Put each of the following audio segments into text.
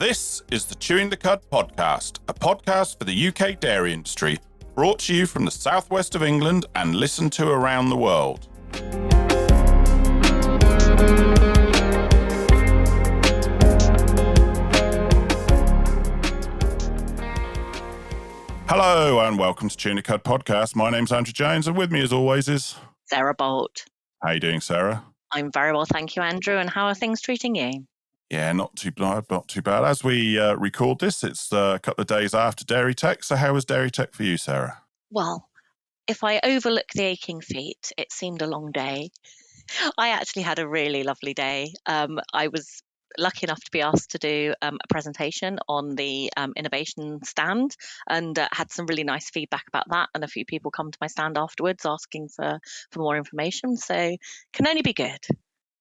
This is the Chewing the Cud podcast, a podcast for the UK dairy industry, brought to you from the southwest of England and listened to around the world. Hello and welcome to Chewing the Cud podcast. My name's Andrew Jones and with me as always is Sarah Bolt. How are you doing, Sarah? I'm very well, thank you, Andrew. And how are things treating you? Yeah, not too bad. As we record this, it's a couple of days after Dairy Tech. So how was Dairy Tech for you, Sarah? Well, if I overlook the aching feet, it seemed a long day. I actually had a really lovely day. I was lucky enough to be asked to do a presentation on the innovation stand and had some really nice feedback about that. And a few people come to my stand afterwards asking for more information. So can only be good.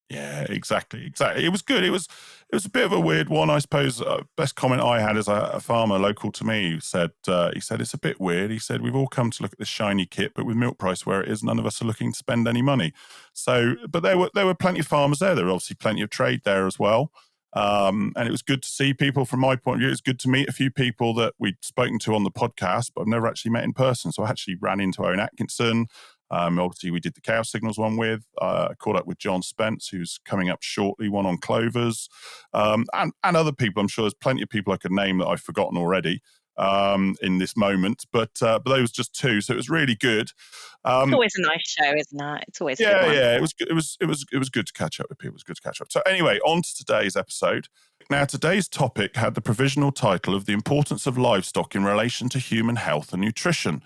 Yeah, exactly. It was good. It was a bit of a weird one, I suppose. Best comment I had is a farmer local to me who said, it's a bit weird. He said, we've all come to look at this shiny kit, but with milk price where it is, none of us are looking to spend any money. So, but there were plenty of farmers there. There were obviously plenty of trade there as well. And it was good to see people from my point of view. It was good to meet a few people that we'd spoken to on the podcast, but I've never actually met in person. So I actually ran into Owen Atkinson. Obviously, we did the cow signals one with, caught up with John Spence, who's coming up shortly, one on clovers, and other people. I'm sure there's plenty of people I could name that I've forgotten already in this moment, but those just two, so it was really good. It's always a nice show, isn't it? It's always a good one. Yeah. It was good to catch up with people. It was good to catch up. So anyway, on to today's episode. Now, today's topic had the provisional title of The Importance of Livestock in Relation to Human Health and Nutrition.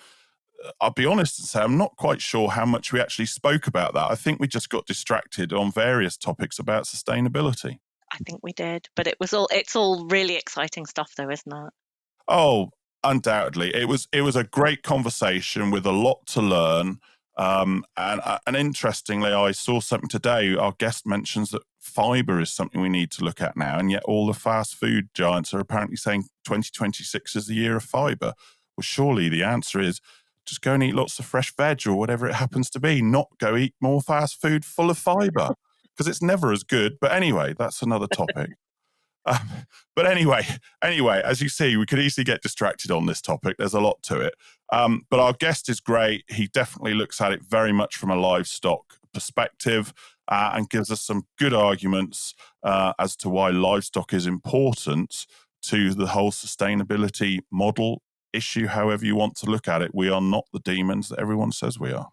I'll be honest and say I'm not quite sure how much we actually spoke about that. I think we just got distracted on various topics about sustainability. I think we did, but it's all really exciting stuff though, isn't it? Oh, undoubtedly. It was a great conversation with a lot to learn. And interestingly, I saw something today. Our guest mentions that fibre is something we need to look at now. And yet all the fast food giants are apparently saying 2026 is the year of fibre. Well, surely the answer is just go and eat lots of fresh veg or whatever it happens to be, not go eat more fast food full of fibre because it's never as good. But anyway, that's another topic. But anyway, as you see, we could easily get distracted on this topic. There's a lot to it. But our guest is great. He definitely looks at it very much from a livestock perspective and gives us some good arguments as to why livestock is important to the whole sustainability model issue, however you want to look at it. We are not the demons that everyone says we are.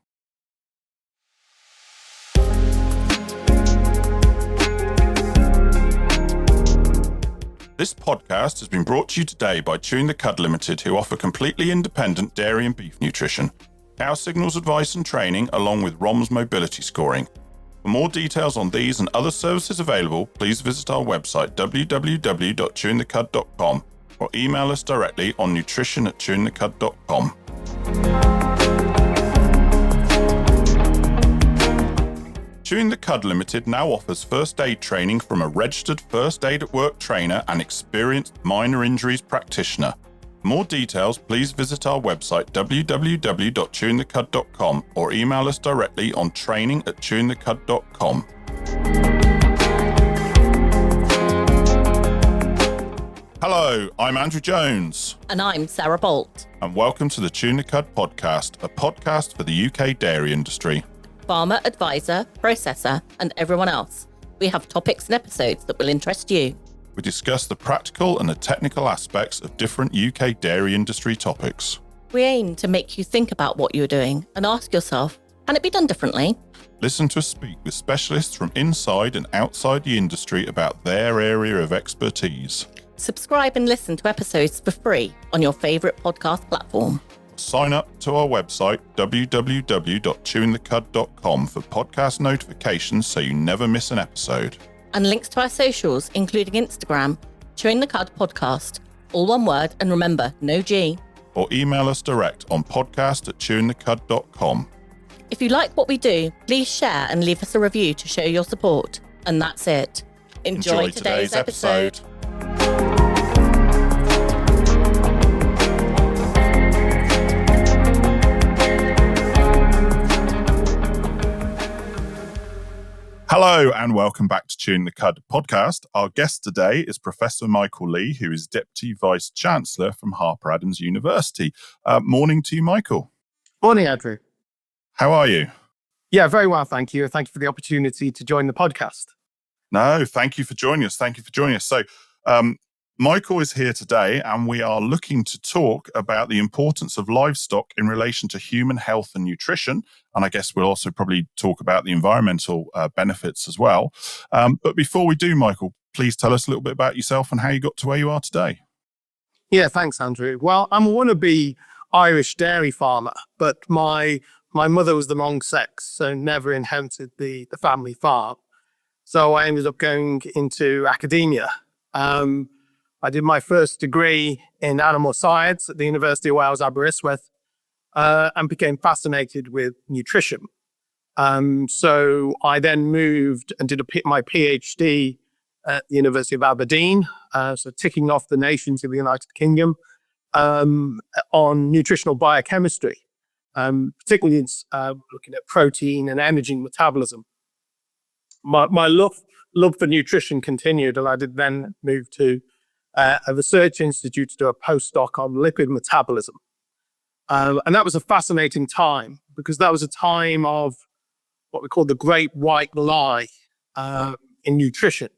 This podcast has been brought to you today by Chewing the Cud Limited, who offer completely independent dairy and beef nutrition, cow signals advice and training, along with ROMS mobility scoring. For more details on these and other services available, please visit our website www.chewingthecud.com or email us directly on nutrition@chewingthecud.com. Chewing the Cud Limited now offers first aid training from a registered first aid at work trainer and experienced minor injuries practitioner. For more details, please visit our website www.chewingthecud.com or email us directly on training@chewingthecud.com. Hello, I'm Andrew Jones. And I'm Sarah Bolt. And welcome to the Chewing the Cud podcast, a podcast for the UK dairy industry. Farmer, advisor, processor, and everyone else. We have topics and episodes that will interest you. We discuss the practical and the technical aspects of different UK dairy industry topics. We aim to make you think about what you're doing and ask yourself, can it be done differently? Listen to us speak with specialists from inside and outside the industry about their area of expertise. Subscribe and listen to episodes for free on your favourite podcast platform. Sign up to our website, www.chewingthecud.com, for podcast notifications so you never miss an episode. And links to our socials, including Instagram, Chewing the Cud Podcast, all one word, and remember, no G. Or email us direct on podcast@chewingthecud.com. If you like what we do, please share and leave us a review to show your support. And that's it. Enjoy today's episode. Hello Hello and welcome back to Chewing the Cud podcast. Our guest today is Professor Michael Lee, who is Deputy Vice Chancellor from Harper University. Morning to you, Michael. Morning, Andrew. How are you? Yeah, very well, thank you. Thank you for the opportunity to join the podcast. No, thank you for joining us. So, Michael is here today and we are looking to talk about the importance of livestock in relation to human health and nutrition. And I guess we'll also probably talk about the environmental benefits as well. But before we do, Michael, please tell us a little bit about yourself and how you got to where you are today. Yeah, thanks, Andrew. Well, I'm a wannabe Irish dairy farmer, but my mother was the wrong sex, so never inherited the family farm. So I ended up going into academia. I did my first degree in animal science at the University of Wales, Aberystwyth, and became fascinated with nutrition. So I then moved and did my PhD at the University of Aberdeen, so ticking off the nations of the United Kingdom, on nutritional biochemistry, particularly looking at protein and energy metabolism. My love for nutrition continued, and I did then move to a research institute to do a postdoc on lipid metabolism. And that was a fascinating time because that was a time of what we call the great white lie in nutrition.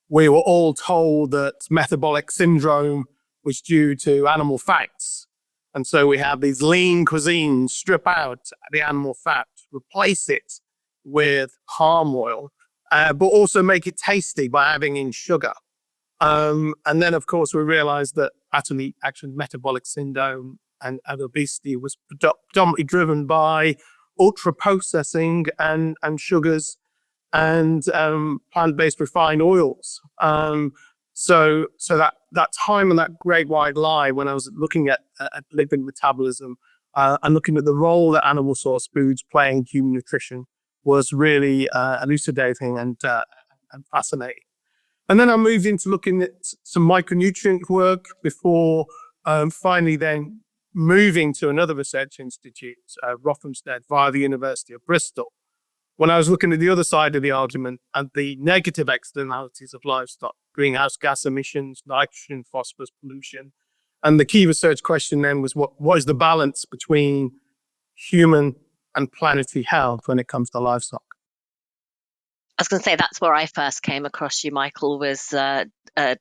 We were all told that metabolic syndrome was due to animal fats. And so we have these lean cuisines, strip out the animal fat, replace it with palm oil, but also make it tasty by adding in sugar. And then, of course, we realized that actually metabolic syndrome and obesity was predominantly driven by ultra processing and sugars and plant-based refined oils. So that time and that great white lie when I was looking at lipid metabolism and looking at the role that animal source foods play in human nutrition was really elucidating and fascinating. And then I moved into looking at some micronutrient work before finally then moving to another research institute, Rothamsted, via the University of Bristol. When I was looking at the other side of the argument and the negative externalities of livestock, greenhouse gas emissions, nitrogen, phosphorus pollution. And the key research question then was what is the balance between human and planetary health when it comes to livestock? I was going to say that's where I first came across you, Michael, was down at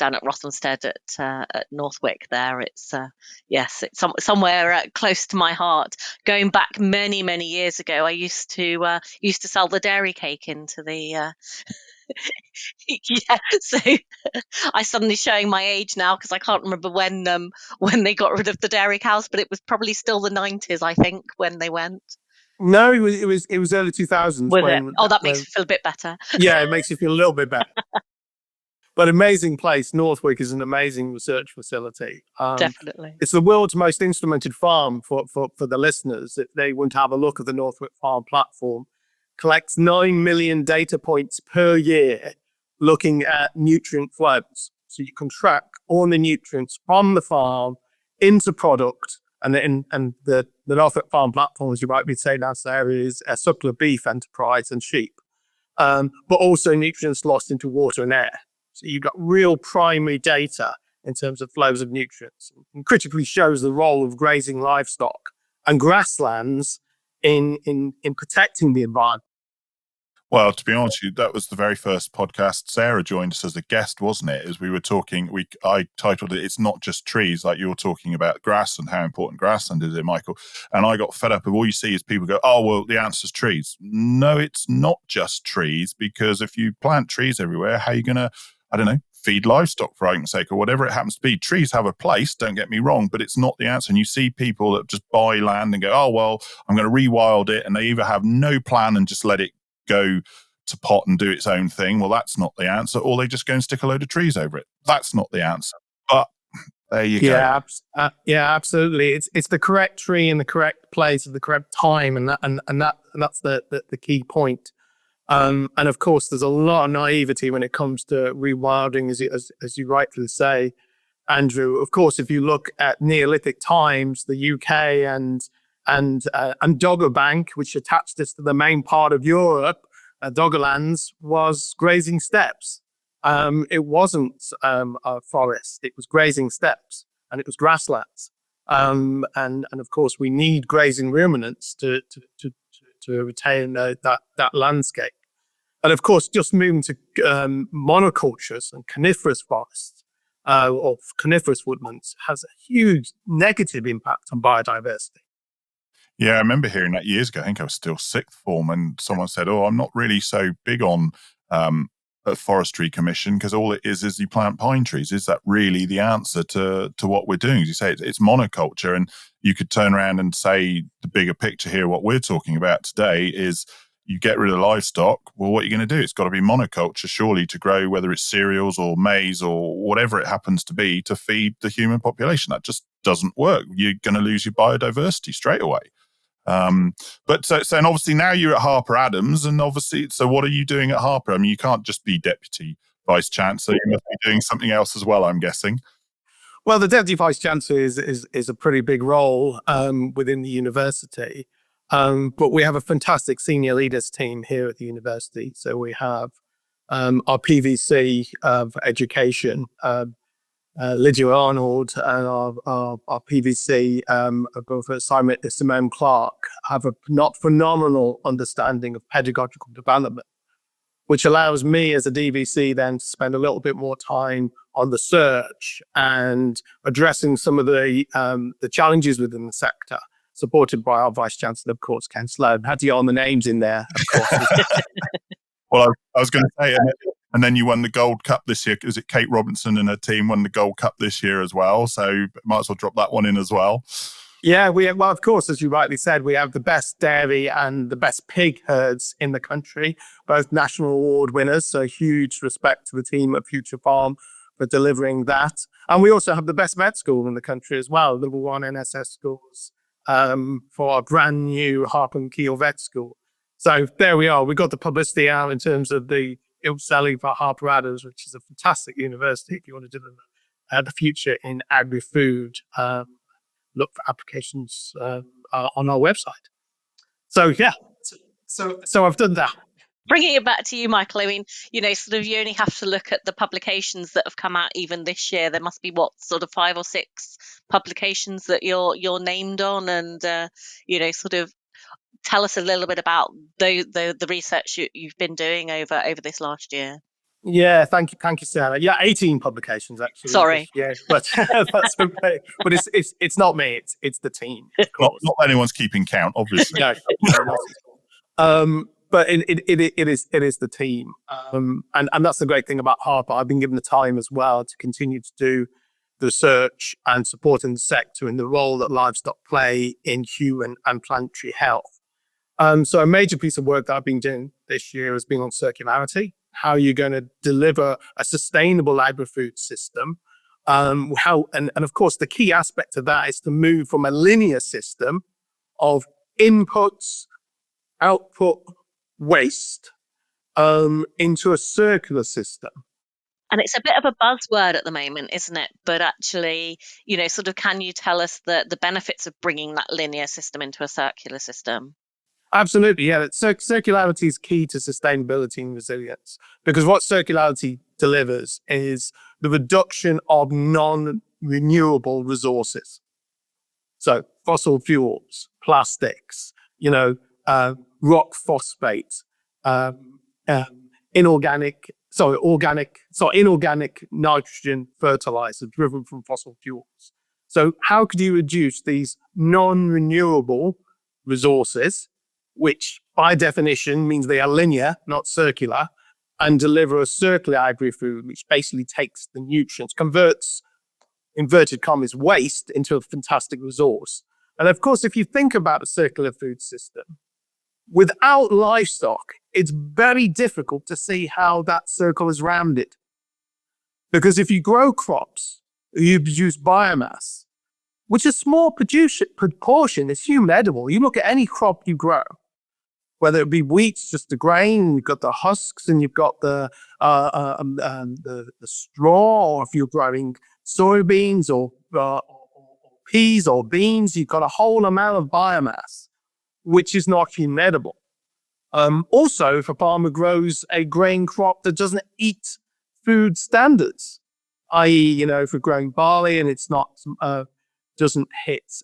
Rothamsted at Northwick. There, it's it's somewhere close to my heart. Going back many years ago, I used to sell the dairy cake into the. Yeah, so I suddenly showing my age now because I can't remember when they got rid of the dairy cows, but it was probably still the 90s, I think, when they went. No, it was early 2000s. Was it? Oh, that makes me feel a bit better. Yeah, it makes you feel a little bit better. But amazing place. Northwick is an amazing research facility. Definitely. It's the world's most instrumented farm for the listeners. If they want to have a look at the Northwick Farm platform, collects 9 million data points per year looking at nutrient flows. So you can track all the nutrients from the farm into product. And the Northwick Farm platform, as you might be saying now, Sarah, is a suckler beef enterprise and sheep, but also nutrients lost into water and air. So you've got real primary data in terms of flows of nutrients, and critically shows the role of grazing livestock and grasslands in protecting the environment. Well, to be honest with you, that was the very first podcast. Sarah joined us as a guest, wasn't it? As we were talking, I titled it, "It's Not Just Trees," like you were talking about grass and how important grassland is, Michael. And I got fed up of all you see is people go, "Oh, well, the answer's trees." No, it's not just trees, because if you plant trees everywhere, how are you going to, I don't know, feed livestock, for argument's sake, or whatever it happens to be? Trees have a place, don't get me wrong, but it's not the answer. And you see people that just buy land and go, "Oh, well, I'm going to rewild it." And they either have no plan and just let it go to pot and do its own thing. Well, that's not the answer. Or they just go and stick a load of trees over it. That's not the answer. But there you go. Yeah, absolutely. It's the correct tree in the correct place at the correct time, and that's the key point. And of course, there's a lot of naivety when it comes to rewilding, as you rightfully say, Andrew. Of course, if you look at Neolithic times, the UK and Dogger Bank, which attached us to the main part of Europe, Doggerlands was grazing steppes. It wasn't a forest, it was grazing steppes, and it was grasslands. And of course, we need grazing ruminants to retain that landscape. And of course, just moving to monocultures and coniferous forests or coniferous woodlands has a huge negative impact on biodiversity. Yeah, I remember hearing that years ago. I think I was still sixth form, and someone said, "Oh, I'm not really so big on a forestry commission because all it is you plant pine trees." Is that really the answer to what we're doing? As you say, it's monoculture, and you could turn around and say the bigger picture here. What we're talking about today is you get rid of livestock. Well, what are you going to do? It's got to be monoculture, surely, to grow whether it's cereals or maize or whatever it happens to be to feed the human population. That just doesn't work. You're going to lose your biodiversity straight away. But and obviously now you're at Harper Adams, and obviously, so what are you doing at Harper? I mean, you can't just be deputy vice chancellor. You must be doing something else as well, I'm guessing. Well, the deputy vice chancellor is a pretty big role within the university, but we have a fantastic senior leaders team here at the university. So we have our PVC of education. Lydia Arnold and our PVC Simone Clark have a not phenomenal understanding of pedagogical development, which allows me as a DVC then to spend a little bit more time on the search and addressing some of the challenges within the sector, supported by our Vice Chancellor, of course, Ken Sloan. Had to get all the names in there, of course. Well, I was going to say, and then you won the Gold Cup this year. Is it Kate Robinson and her team won the Gold Cup this year as well? So might as well drop that one in as well. Yeah, well, of course, as you rightly said, we have the best dairy and the best pig herds in the country, both national award winners. So huge respect to the team at Future Farm for delivering that. And we also have the best vet school in the country as well, level 1 NSS schools for our brand new Harper and Keel Vet School. So there we are. We got the publicity out in terms of the selling for Harper Adams, which is a fantastic university if you want to do the future in agri-food. Look for applications on our website. So yeah, so I've done that. Bringing it back to you, Michael, I mean, sort of you only have to look at the publications that have come out even this year. There must be sort of 5 or 6 publications that you're named on, and sort of tell us a little bit about the research you've been doing over this last year. Yeah, thank you, Sarah. Yeah, 18 publications actually. Sorry, yeah, but that's okay. But it's not me; it's the team. Of course. Not anyone's keeping count, obviously. But it is the team, and that's the great thing about Harper. I've been given the time as well to continue to do the research and supporting the sector in the role that livestock play in human and planetary health. So a major piece of work that I've been doing this year has been on circularity. How you're going to deliver a sustainable agri-food system. And of course, the key aspect of that is to move from a linear system of inputs, output, waste into a circular system. And it's a bit of a buzzword at the moment, isn't it? But actually, sort of, can you tell us the benefits of bringing that linear system into a circular system? Absolutely, yeah. Circularity is key to sustainability and resilience, because what circularity delivers is the reduction of non-renewable resources. So fossil fuels, plastics, rock phosphate, inorganic nitrogen fertiliser driven from fossil fuels. So how could you reduce these non-renewable resources, which by definition means they are linear, not circular, and deliver a circular agri-food, which basically takes the nutrients, converts, inverted commas, waste into a fantastic resource. And of course, if you think about a circular food system, without livestock, it's very difficult to see how that circle is rounded. Because if you grow crops, you produce biomass, which a small proportion is human edible. You look at any crop you grow, whether it be wheat, just the grain, you've got the husks, and you've got the straw, or if you're growing soybeans or peas or beans, you've got a whole amount of biomass, which is not human edible. Also, if a farmer grows a grain crop that doesn't eat food standards, i.e., if we're growing barley and it's not doesn't hit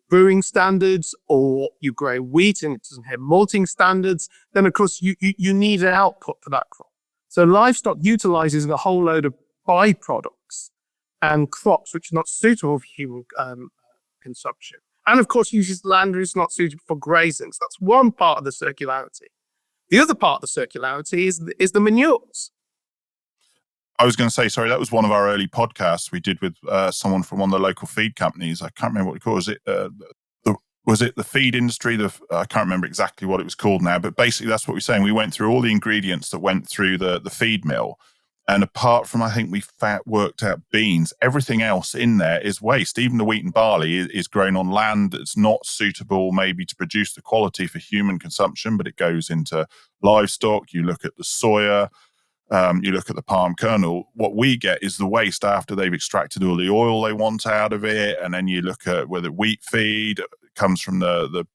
brewing standards, or you grow wheat and it doesn't hit malting standards, then of course you need an output for that crop. So livestock utilizes a whole load of byproducts and crops which are not suitable for human consumption. And of course uses land which is not suitable for grazing. So that's one part of the circularity. The other part of the circularity is the manures. I was going to say, sorry, that was one of our early podcasts we did with someone from one of the local feed companies. I can't remember what it was. Was it the feed industry? I can't remember exactly what it was called now, but basically that's what we're saying. We went through all the ingredients that went through the feed mill. And apart from, I think we worked out beans, everything else in there is waste. Even the wheat and barley is grown on land that's not suitable maybe to produce the quality for human consumption, but it goes into livestock. You look at the soya, you look at the palm kernel. What we get is the waste after they've extracted all the oil they want out of it. And then you look at whether wheat feed comes from the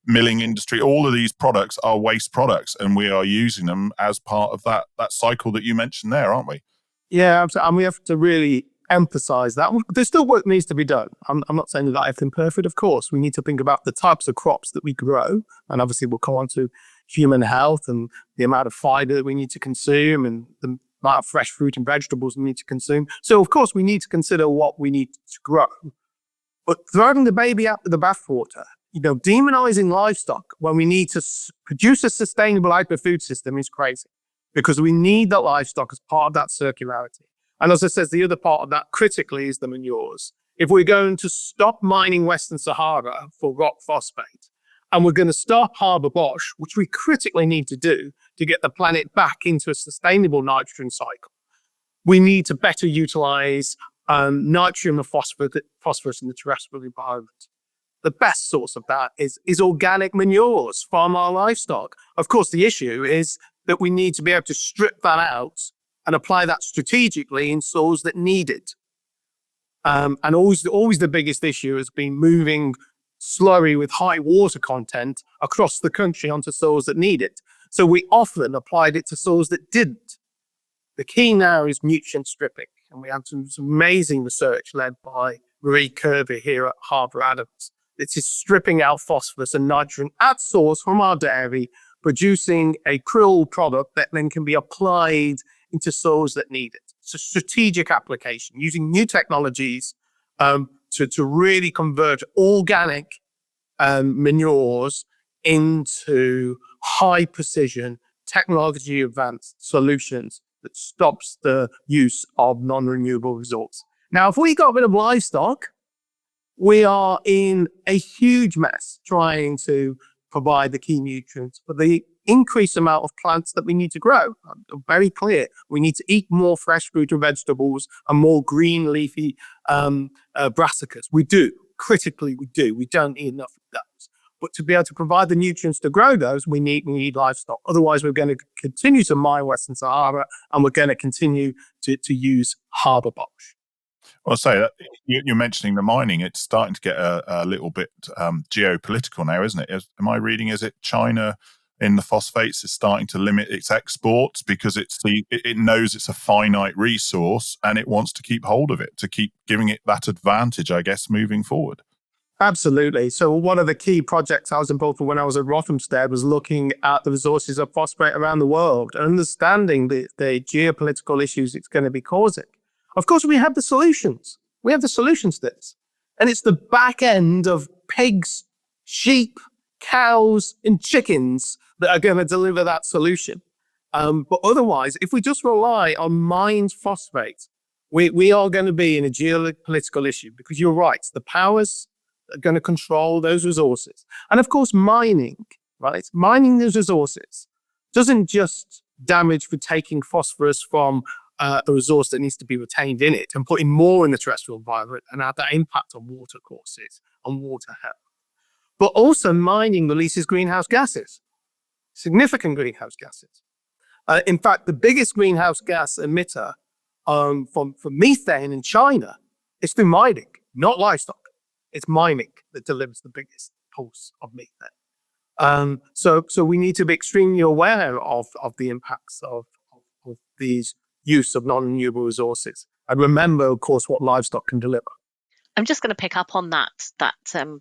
milling industry. All of these products are waste products, and we are using them as part of that cycle that you mentioned there, aren't we? Yeah, absolutely. And we have to really emphasize that. There's still work needs to be done. I'm not saying that everything's perfect, of course. We need to think about the types of crops that we grow, and obviously we'll come on to human health and the amount of fiber that we need to consume and the amount of fresh fruit and vegetables we need to consume. So of course we need to consider what we need to grow. But throwing the baby out with the bathwater, demonizing livestock when we need to produce a sustainable agri-food system is crazy, because we need that livestock as part of that circularity. And as I said, the other part of that critically is the manures. If we're going to stop mining Western Sahara for rock phosphate, and we're going to stop Harper Bosch, which we critically need to do to get the planet back into a sustainable nitrogen cycle, we need to better utilize nitrogen and phosphorus in the terrestrial environment. The best source of that is organic manures from our livestock. Of course, the issue is that we need to be able to strip that out and apply that strategically in soils that need it. And always the biggest issue has been moving slurry with high water content across the country onto soils that need it. So we often applied it to soils that didn't. The key now is nutrient stripping. And we have some amazing research led by Marie Kirby here at Harper Adams. This is stripping out phosphorus and nitrogen at source from our dairy, producing a krill product that then can be applied into soils that need it. It's a strategic application using new technologies to really convert organic manures into high precision, technology advanced solutions that stops the use of non-renewable resources. Now, if we got rid of livestock, we are in a huge mess trying to provide the key nutrients for the increased amount of plants that we need to grow. I'm very clear. We need to eat more fresh fruit and vegetables and more green leafy brassicas. We do. Critically, we do. We don't eat enough of those. But to be able to provide the nutrients to grow those, we need livestock. Otherwise, we're going to continue to mine Western Sahara, and we're going to continue to use Harper Bosch. Well, I'll say that you're mentioning the mining. It's starting to get a little bit geopolitical now, isn't it? Am I reading? Is it China in the phosphates is starting to limit its exports because it knows it's a finite resource and it wants to keep hold of it, to keep giving it that advantage, I guess, moving forward? Absolutely. So one of the key projects I was involved in when I was at Rothamsted was looking at the resources of phosphate around the world and understanding the geopolitical issues it's going to be causing. Of course, we have the solutions. We have the solutions to this. And it's the back end of pigs, sheep, cows, and chickens that are going to deliver that solution. But otherwise, if we just rely on mined phosphate, we are going to be in a geopolitical issue, because you're right, the powers are going to control those resources. And of course, mining those resources doesn't just damage for taking phosphorus from a resource that needs to be retained in it and putting more in the terrestrial environment and have that impact on water courses, on water health. But also mining releases greenhouse gases, significant greenhouse gases. In fact, the biggest greenhouse gas emitter from methane in China is through mining, not livestock. It's mining that delivers the biggest pulse of methane. So we need to be extremely aware of the impacts of these use of non-renewable resources, and remember, of course, what livestock can deliver. I'm just going to pick up on that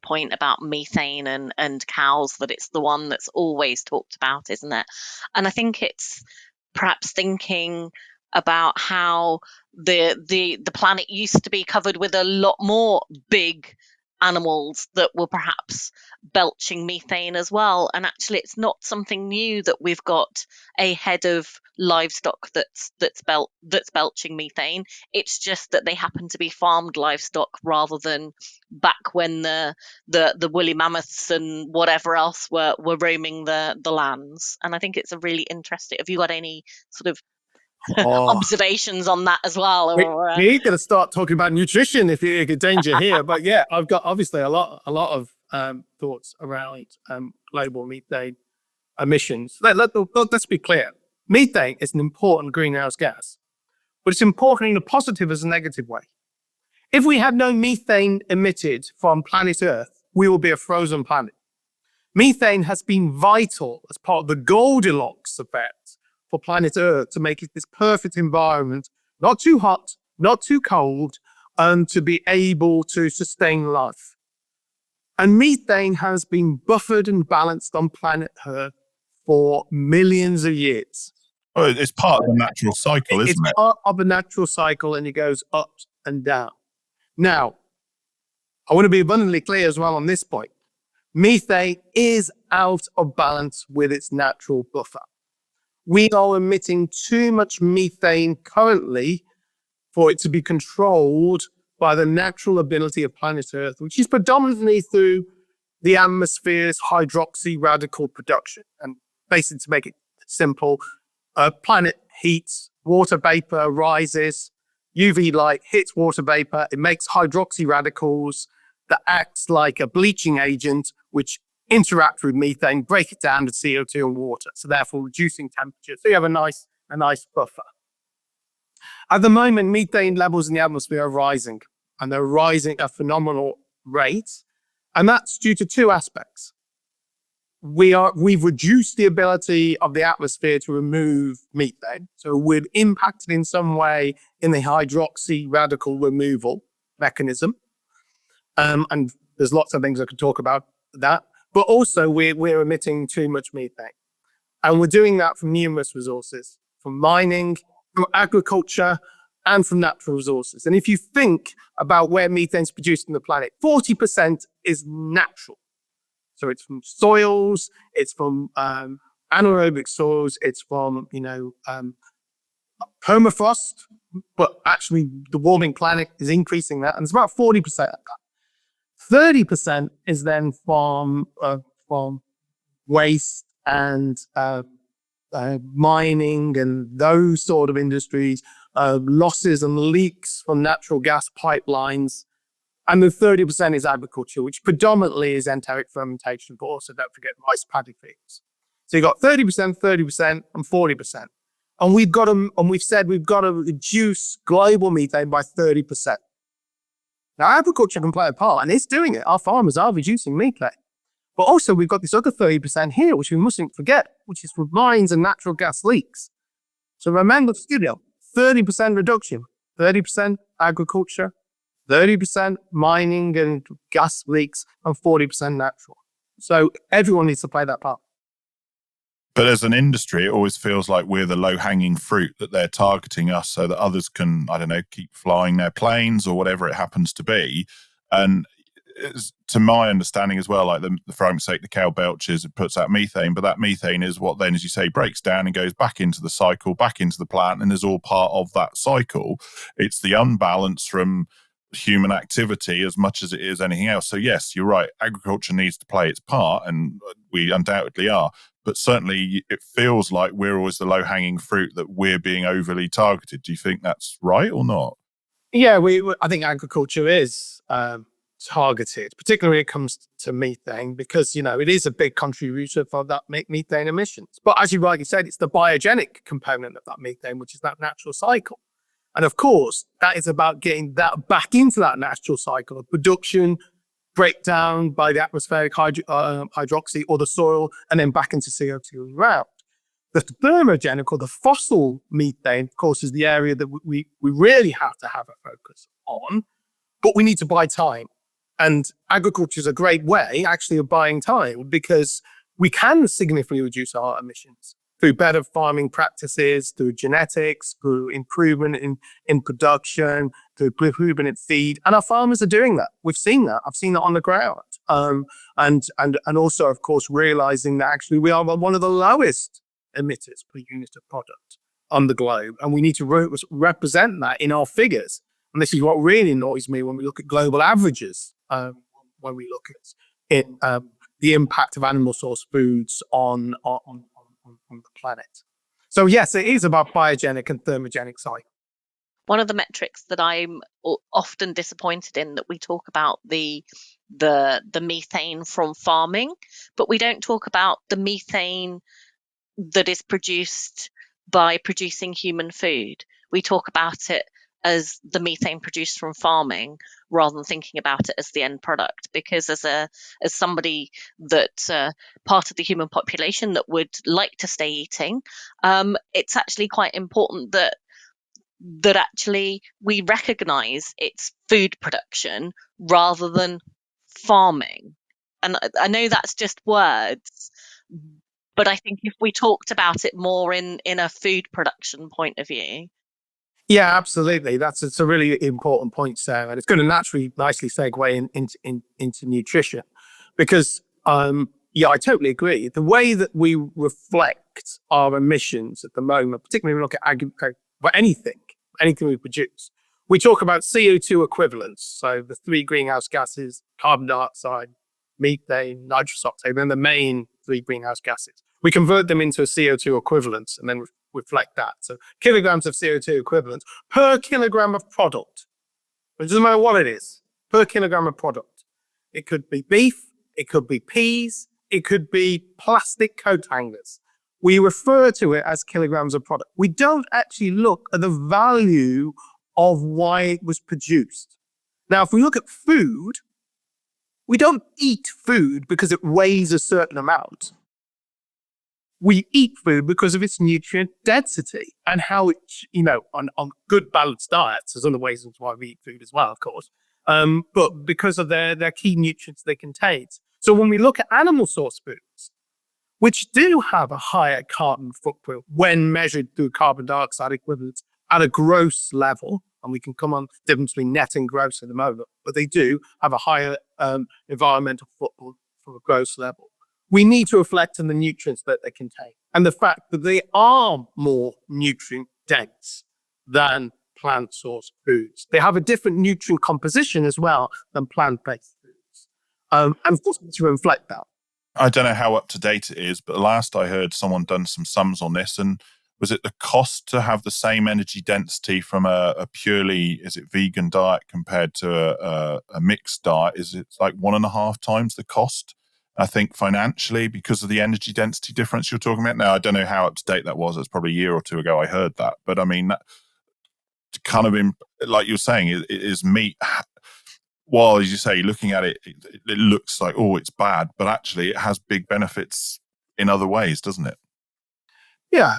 point about methane and cows, that it's the one that's always talked about, isn't it? And I think it's perhaps thinking about how the planet used to be covered with a lot more big animals that were perhaps belching methane as well. And actually, it's not something new that we've got a head of livestock that's belching methane. It's just that they happen to be farmed livestock rather than back when the woolly mammoths and whatever else were roaming the lands. And I think it's a really interesting. Have you got any sort of observations on that as well? Or we're going to start talking about nutrition if you get danger here. But yeah, I've got obviously a lot of thoughts around global methane emissions. Let's be clear. Methane is an important greenhouse gas, but it's important in a positive as a negative way. If we had no methane emitted from planet Earth, we will be a frozen planet. Methane has been vital as part of the Goldilocks effect for planet Earth to make it this perfect environment, not too hot, not too cold, and to be able to sustain life. And methane has been buffered and balanced on planet Earth for millions of years. Oh, it's part of the natural cycle, isn't it? It's part of a natural cycle, and it goes up and down. Now, I want to be abundantly clear as well on this point. Methane is out of balance with its natural buffer. We are emitting too much methane currently for it to be controlled by the natural ability of planet Earth, which is predominantly through the atmosphere's hydroxy radical production. And basically, to make it simple, planet heats, water vapor rises, UV light hits water vapor, it makes hydroxy radicals that acts like a bleaching agent, which interact with methane, break it down to CO2 and water, so therefore reducing temperature. So you have a nice buffer. At the moment, methane levels in the atmosphere are rising, and they're rising at phenomenal rates, and that's due to two aspects. We've reduced the ability of the atmosphere to remove methane, so we've impacted in some way in the hydroxy radical removal mechanism, and there's lots of things I could talk about that. But also, we're emitting too much methane. And we're doing that from numerous resources, from mining, from agriculture, and from natural resources. And if you think about where methane is produced on the planet, 40% is natural. So it's from soils, it's from anaerobic soils, it's from, permafrost, but actually the warming planet is increasing that, and it's about 40% of that. 30% is then from waste and mining and those sort of industries, losses and leaks from natural gas pipelines. And the 30% is agriculture, which predominantly is enteric fermentation, but also don't forget rice paddy fields. So you've got 30%, 30%, and 40%. And we've said we've got to reduce global methane by 30%. Now, agriculture can play a part, and it's doing it. Our farmers are reducing methane. But also, we've got this other 30% here, which we mustn't forget, which is from mines and natural gas leaks. So remember, 30% reduction, 30% agriculture, 30% mining and gas leaks, and 40% natural. So everyone needs to play that part. But as an industry, it always feels like we're the low-hanging fruit, that they're targeting us so that others can, I don't know, keep flying their planes or whatever it happens to be. And to my understanding as well, like for argument's sake, the cow belches, it puts out methane, but that methane is what then, as you say, breaks down and goes back into the cycle, back into the plant, and is all part of that cycle. It's the unbalance from human activity as much as it is anything else. So yes, you're right, agriculture needs to play its part, and we undoubtedly are. But certainly it feels like we're always the low-hanging fruit, that we're being overly targeted. Do you think that's right or not? Yeah, I think agriculture is targeted, particularly when it comes to methane, because, it is a big contributor for that methane emissions. But as you rightly said, it's the biogenic component of that methane, which is that natural cycle. And of course, that is about getting that back into that natural cycle of production break down by the atmospheric hydroxy or the soil, and then back into CO2 around. The thermogenic or the fossil methane, of course, is the area that we really have to have a focus on, but we need to buy time. And agriculture is a great way, actually, of buying time, because we can significantly reduce our emissions through better farming practices, through genetics, through improvement in production, through improvement in feed. And our farmers are doing that. We've seen that. I've seen that on the ground. And also, of course, realizing that actually we are one of the lowest emitters per unit of product on the globe. And we need to represent that in our figures. And this is what really annoys me when we look at global averages, when we look at the impact of animal source foods on the planet. So yes, it is about biogenic and thermogenic cycle. One of the metrics that I'm often disappointed in, that we talk about the methane from farming, but we don't talk about the methane that is produced by producing human food. We talk about it as the methane produced from farming rather than thinking about it as the end product, because as somebody that part of the human population that would like to stay eating, it's actually quite important that actually we recognize it's food production rather than farming. And I know that's just words, but I think if we talked about it more in a food production point of view. Yeah, absolutely. It's a really important point, Sarah, and it's going to nicely segue into nutrition, because yeah, I totally agree. The way that we reflect our emissions at the moment, particularly when we look at agriculture, anything we produce, we talk about CO2 equivalents. So the 3 greenhouse gases: carbon dioxide, methane, nitrous oxide, then the main 3 greenhouse gases. We convert them into a CO2 equivalents and then reflect that. So kilograms of CO2 equivalents per kilogram of product. It doesn't matter what it is, per kilogram of product. It could be beef, it could be peas, it could be plastic coat hangers. We refer to it as kilograms of product. We don't actually look at the value of why it was produced. Now, if we look at food, we don't eat food because it weighs a certain amount. We eat food because of its nutrient density and how it, on good balanced diets. There's other ways why we eat food as well, of course, but because of their key nutrients they contain. So when we look at animal source foods, which do have a higher carbon footprint when measured through carbon dioxide equivalents at a gross level, and we can come on the difference between net and gross in a moment, but they do have a higher environmental footprint from a gross level. We need to reflect on the nutrients that they contain and the fact that they are more nutrient dense than plant source foods. They have a different nutrient composition as well than plant-based foods. And of course, we need to reflect that. I don't know how up to date it is, but last I heard someone done some sums on this, and was it the cost to have the same energy density from a purely, is it vegan diet compared to a mixed diet? Is it like 1.5 times the cost? I think financially, because of the energy density difference you're talking about. Now, I don't know how up to date that was. It's probably a year or 2 ago I heard that. But I mean, that kind of, like you're saying, it is meat. While, as you say, looking at it, it looks like, oh, it's bad. But actually, it has big benefits in other ways, doesn't it? Yeah.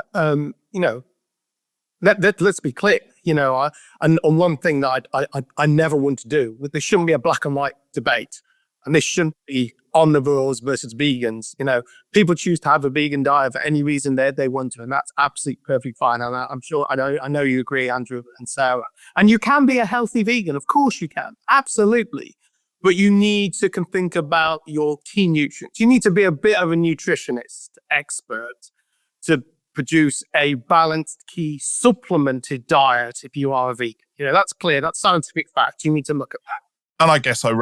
Let's be clear. And on one thing that I never want to do, there shouldn't be a black and white debate. And this shouldn't be omnivores versus vegans. People choose to have a vegan diet for any reason they want to, and that's absolutely perfectly fine. And I'm sure I know you agree, Andrew and Sarah. And you can be a healthy vegan, of course you can, absolutely. But you need to think about your key nutrients. You need to be a bit of a nutritionist expert to produce a balanced, key supplemented diet if you are a vegan. That's clear. That's scientific fact. You need to look at that. And I guess I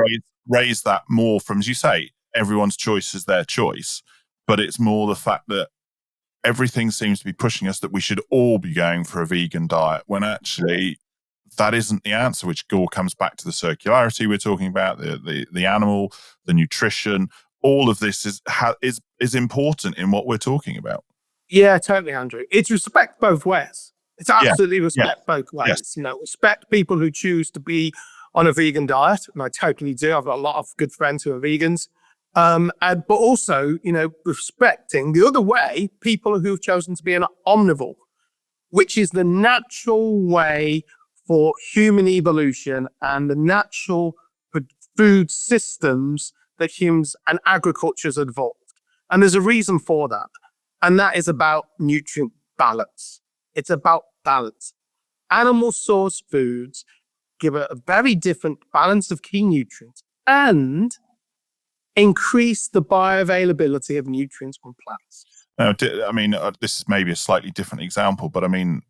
raise that more from, as you say, everyone's choice is their choice, but it's more the fact that everything seems to be pushing us that we should all be going for a vegan diet, when actually that isn't the answer, which all comes back to the circularity we're talking about, the animal, the nutrition. All of this is important in what we're talking about. Yeah, totally, Andrew. It's respect both ways. It's absolutely respect both ways. Yes. Respect people who choose to be on a vegan diet, and I totally do. I've got a lot of good friends who are vegans. But also, respecting the other way, people who've chosen to be an omnivore, which is the natural way for human evolution and the natural food systems that humans and agriculture's evolved. And there's a reason for that. And that is about nutrient balance. It's about balance. Animal source foods give a very different balance of key nutrients and increase the bioavailability of nutrients from plants. Now, this is maybe a slightly different example, but I mean,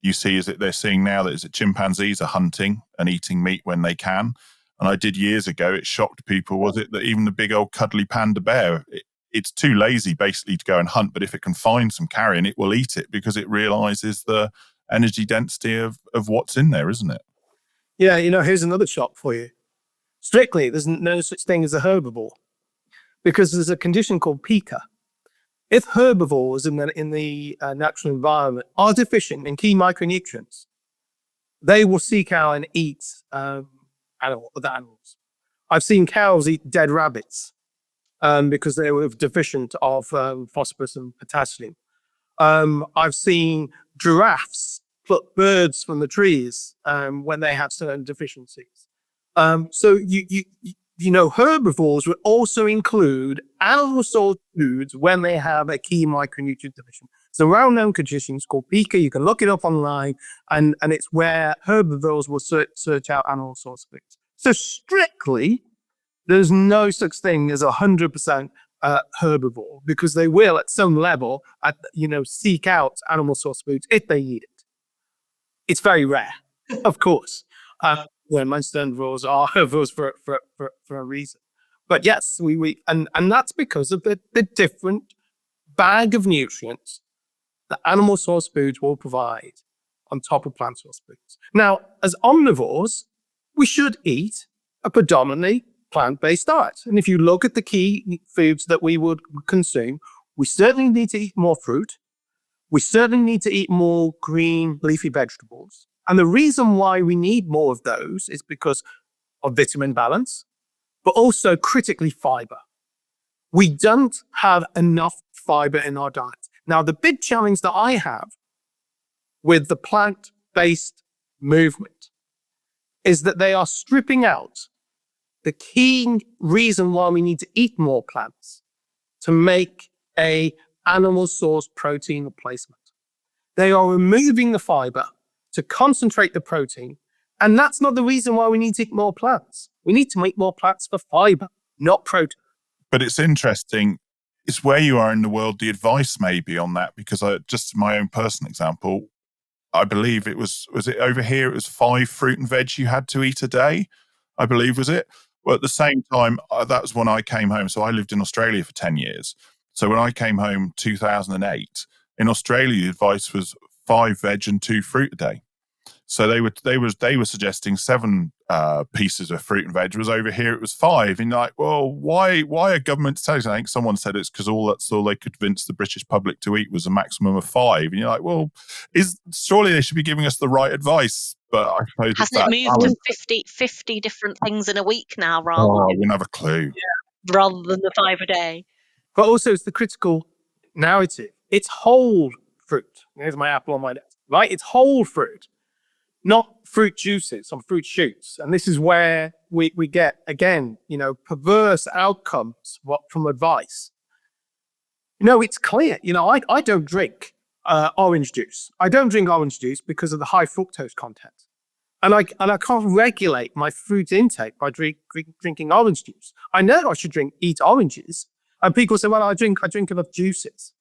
you see, is it they're seeing now that chimpanzees are hunting and eating meat when they can. And I did years ago, it shocked people, was it, that even the big old cuddly panda bear, it's too lazy basically to go and hunt, but if it can find some carrion, it will eat it because it realizes the energy density of what's in there, isn't it? Yeah, here's another shock for you. Strictly, there's no such thing as a herbivore because there's a condition called pica. If herbivores in the natural environment are deficient in key micronutrients, they will seek out and eat other animals. I've seen cows eat dead rabbits because they were deficient of phosphorus and potassium. I've seen giraffes pluck birds from the trees when they have certain deficiencies. So herbivores would also include animal source foods when they have a key micronutrient deficiency. It's a well-known condition. It's called pica. You can look it up online, and it's where herbivores will search out animal source foods. So strictly, there's no such thing as 100% herbivore because they will, at some level, seek out animal source foods if they eat it. It's very rare, of course. Most herbivores are herbivores for a reason. But yes, and that's because of the different bag of nutrients that animal source foods will provide on top of plant source foods. Now, as omnivores, we should eat a predominantly plant-based diet. And if you look at the key foods that we would consume, we certainly need to eat more fruit. We certainly need to eat more green leafy vegetables. And the reason why we need more of those is because of vitamin balance, but also critically fiber. We don't have enough fiber in our diet. Now, the big challenge that I have with the plant-based movement is that they are stripping out the key reason why we need to eat more plants to make a animal source protein replacement. They are removing the fiber to concentrate the protein, and that's not the reason why we need to eat more plants. We need to eat more plants for fiber, not protein. But it's interesting. It's where you are in the world, the advice may be on that, because just my own personal example, I believe it was it over here, it was 5 fruit and veg you had to eat a day, I believe, was it? Well, at the same time, that was when I came home. So I lived in Australia for 10 years. So when I came home 2008, in Australia, the advice was 5 veg and 2 fruit a day. So they were suggesting 7 pieces of fruit and veg. Was over here it was 5, and you're like, well, why are governments telling us? I think someone said it's because that's all they could convince the British public to eat was a maximum of 5. And you're like, well, surely they should be giving us the right advice. But I suppose hasn't it moved to 50 different things in a week now, I wouldn't have a clue. Rather than the 5 a day. But also, it's the critical narrative. It's whole fruit. Here's my apple on my desk, right? It's whole fruit, not fruit juices or fruit shoots. And this is where we get, again, perverse outcomes from advice. It's clear. I don't drink orange juice. I don't drink orange juice because of the high fructose content. And I can't regulate my fruit intake by drinking orange juice. I know I should eat oranges. And people say, well, I drink enough juices.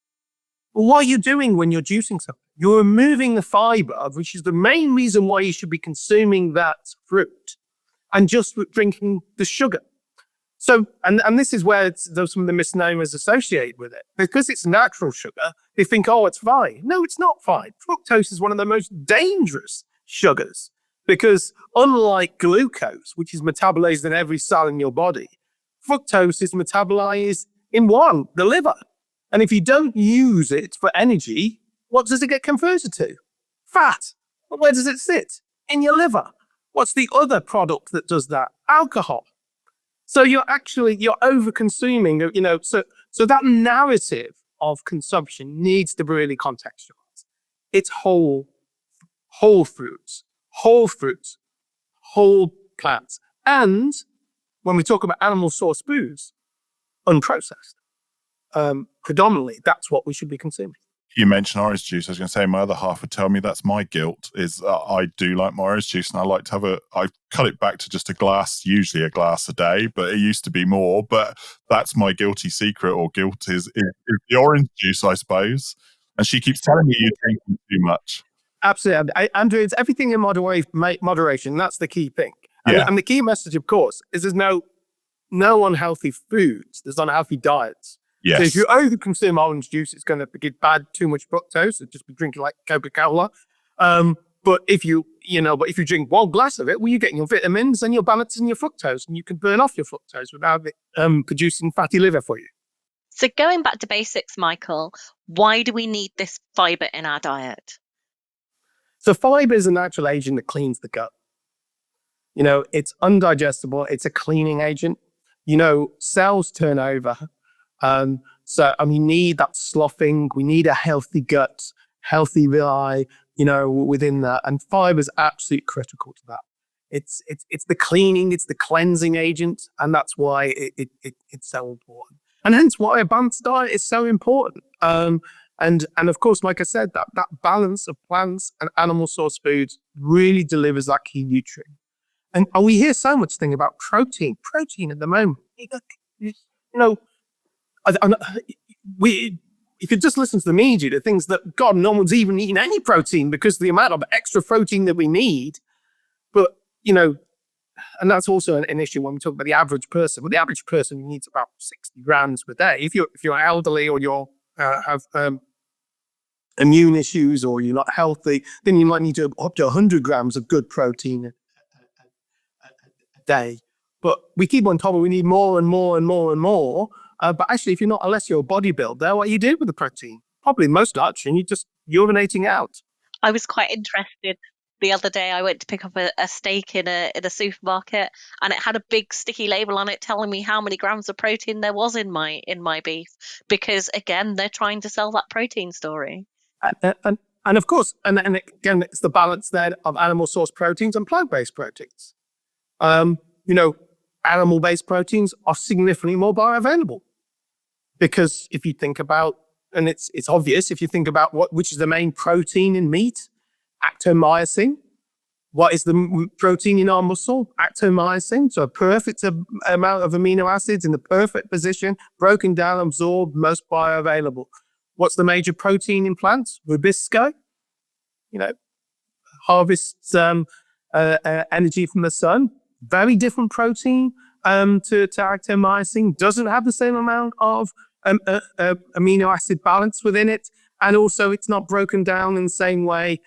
Well, what are you doing when you're juicing something? You're removing the fiber, which is the main reason why you should be consuming that fruit, and just drinking the sugar. So, and this is where there's some of the misnomers associated with it. Because it's natural sugar, they think, oh, it's fine. No, it's not fine. Fructose is one of the most dangerous sugars because unlike glucose, which is metabolized in every cell in your body, fructose is metabolized in the liver. And if you don't use it for energy, what does it get converted to? Fat. But where does it sit? In your liver. What's the other product that does that? Alcohol. So you're over consuming, so that narrative of consumption needs to be really contextualized. It's whole fruits, whole plants. And when we talk about animal source foods, unprocessed. Predominantly, that's what we should be consuming. You mentioned orange juice. I was going to say my other half would tell me that's my guilt, is I do like my orange juice, and I like to I cut it back to just a glass, usually a glass a day, but it used to be more. But that's my guilty secret, or guilt is the orange juice, I suppose. And she keeps telling me you're drinking too much. Absolutely. Andrew, it's everything in moderation. That's the key thing. And the key message, of course, is there's no unhealthy foods. There's unhealthy diets. Yes. So if you over-consume orange juice, it's going to get bad, too much fructose. It'd just be drinking like Coca-Cola. But if you drink one glass of it, well, you're getting your vitamins and you're balancing your fructose, and you can burn off your fructose without it producing fatty liver for you. So going back to basics, Michael, why do we need this fibre in our diet? So fibre is a natural agent that cleans the gut. It's undigestible. It's a cleaning agent. Cells turn over. We need that sloughing. We need a healthy gut, healthy villi, within that. And fibre is absolutely critical to that. It's the cleaning, it's the cleansing agent, and that's why it's so important. And hence why a balanced diet is so important. And of course, like I said, that balance of plants and animal source foods really delivers that key nutrient. And we hear so much thing about protein at the moment. If you just listen to the media, the things that, God, no one's even eating any protein because of the amount of extra protein that we need. But, and that's also an issue when we talk about the average person. Well, the average person needs about 60 grams per day. If you're elderly or you have immune issues or you're not healthy, then you might need to up to 100 grams of good protein a day. But we keep on talking we need more and more and more and more. But actually, unless you're a bodybuilder, what you do with the protein? Probably most large, and you're just urinating out. I was quite interested. The other day, I went to pick up a steak in a supermarket, and it had a big sticky label on it telling me how many grams of protein there was in my beef. Because again, they're trying to sell that protein story. And of course, and again, it's the balance then of animal source proteins and plant-based proteins. Animal-based proteins are significantly more bioavailable. Because if you think about, and it's obvious, if you think about which is the main protein in meat, actomyosin. What is the protein in our muscle? Actomyosin. So a perfect amount of amino acids in the perfect position, broken down, absorbed, most bioavailable. What's the major protein in plants? Rubisco. Harvests energy from the sun. Very different protein to actomyosin. Doesn't have the same amount of amino acid balance within it, and also it's not broken down in the same way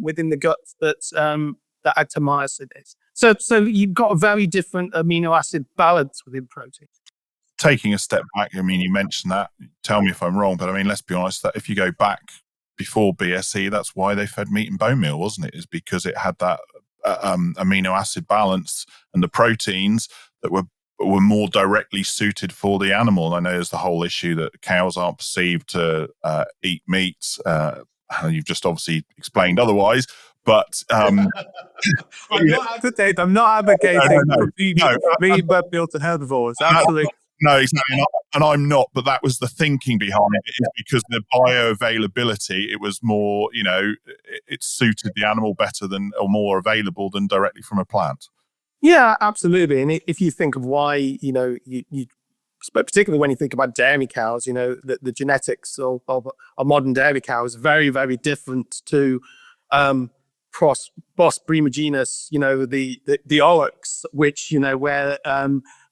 within the gut that actomyosin is. So you've got a very different amino acid balance within protein. Taking a step back, you mentioned that. Tell me if I'm wrong, but let's be honest. That if you go back before BSE, that's why they fed meat and bone meal, wasn't it? Is because it had that amino acid balance and the proteins that were more directly suited for the animal. And I know there's the whole issue that cows aren't perceived to eat meat. You've just obviously explained otherwise, but I'm not advocating for feeding meat and bone meal to herbivores. Absolutely. No, exactly. And I'm not, but that was the thinking behind it, is because the bioavailability, it was more, it suited the animal better than, or more available than directly from a plant. Yeah, absolutely. And if you think of why, you particularly when you think about dairy cows, the genetics of a modern dairy cow is very, very different to Bos primogenus, the oryx, which, where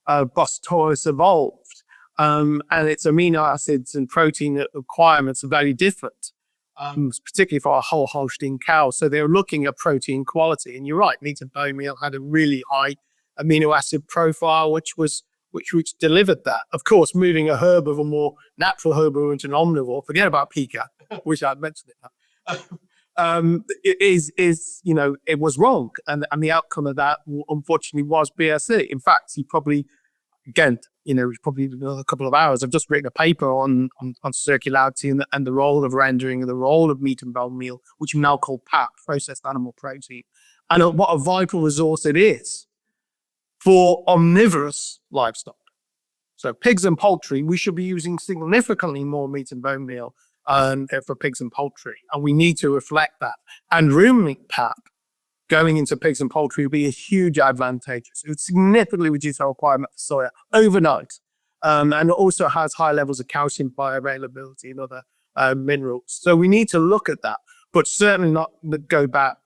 Bos taurus evolved. And its amino acids and protein requirements are very different. Particularly for a whole Holstein cow. So they're looking at protein quality. And you're right, meat and bone meal had a really high amino acid profile, which delivered that. Of course, moving a more natural herbivore into an omnivore, forget about pecan, wish I'd mentioned it. it was wrong. And the outcome of that, unfortunately, was BSE. In fact, he probably, again, probably another couple of hours, I've just written a paper on circularity and the role of rendering and the role of meat and bone meal, which we now call PAP, processed animal protein, and what a vital resource it is for omnivorous livestock. So pigs and poultry, we should be using significantly more meat and bone meal for pigs and poultry, and we need to reflect that. And ruminant PAP going into pigs and poultry would be a huge advantage. It would significantly reduce our requirement for soya overnight, and also has high levels of calcium bioavailability and other minerals. So we need to look at that, but certainly not go back.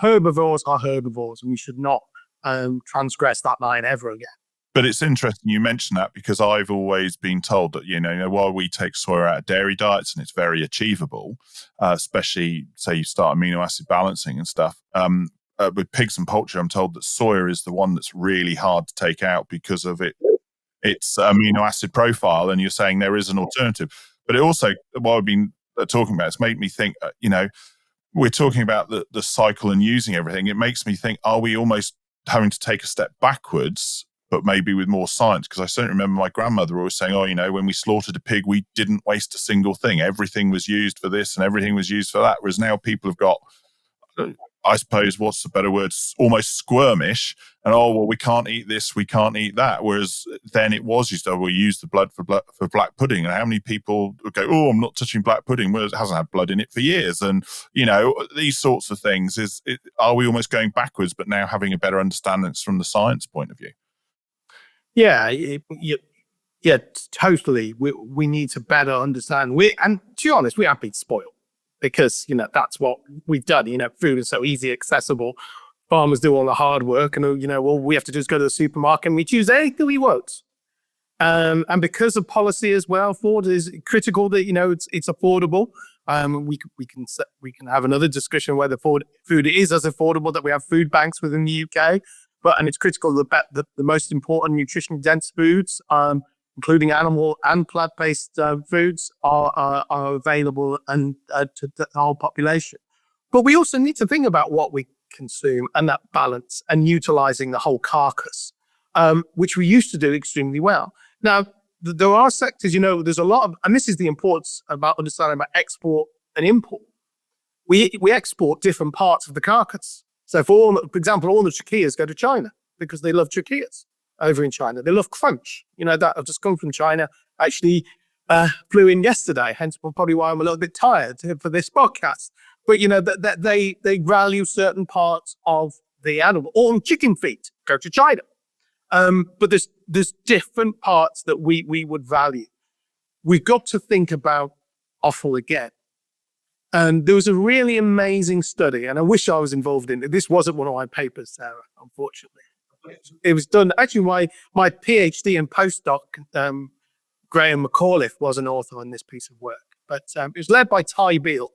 Herbivores are herbivores, and we should not transgress that line ever again. But it's interesting you mention that, because I've always been told that, while we take soya out of dairy diets and it's very achievable, especially say you start amino acid balancing and stuff, with pigs and poultry, I'm told that soya is the one that's really hard to take out because of its amino acid profile. And you're saying there is an alternative. But it also, what I've been talking about, it's made me think, we're talking about the cycle and using everything. It makes me think, are we almost having to take a step backwards, but maybe with more science? Because I certainly remember my grandmother always saying, when we slaughtered a pig, we didn't waste a single thing. Everything was used for this and everything was used for that. Whereas now people have got, I suppose, what's the better word, almost squirmish, and we can't eat this, we can't eat that. Whereas then it was used, we use the blood for black pudding. And how many people would go, I'm not touching black pudding, well, it hasn't had blood in it for years. And these sorts of things, are we almost going backwards, but now having a better understanding from the science point of view? Yeah, totally. We need to better understand. And to be honest, we have been spoiled, because that's what we've done. Food is so easy, accessible. Farmers do all the hard work, and all we have to do is go to the supermarket and we choose anything we want. And because of policy as well, Ford is critical that it's affordable. We can have another discussion whether food is as affordable, that we have food banks within the UK. And it's critical that the most important nutrition dense foods, including animal and plant-based foods, are available and to the whole population. But we also need to think about what we consume and that balance, and utilizing the whole carcass, which we used to do extremely well. Now, there are sectors, there's a lot of, and this is the importance about understanding about export and import. We export different parts of the carcass. So for example, all the tracheas go to China because they love tracheas over in China. They love crunch. That I've just come from China. Actually, flew in yesterday, hence probably why I'm a little bit tired for this podcast. But that they value certain parts of the animal. All chicken feet go to China. But there's different parts that we would value. We've got to think about offal again. And there was a really amazing study, and I wish I was involved in it. This wasn't one of my papers, Sarah, unfortunately. It was done, actually, my PhD and postdoc, Graham McAuliffe, was an author on this piece of work. But it was led by Ty Beale.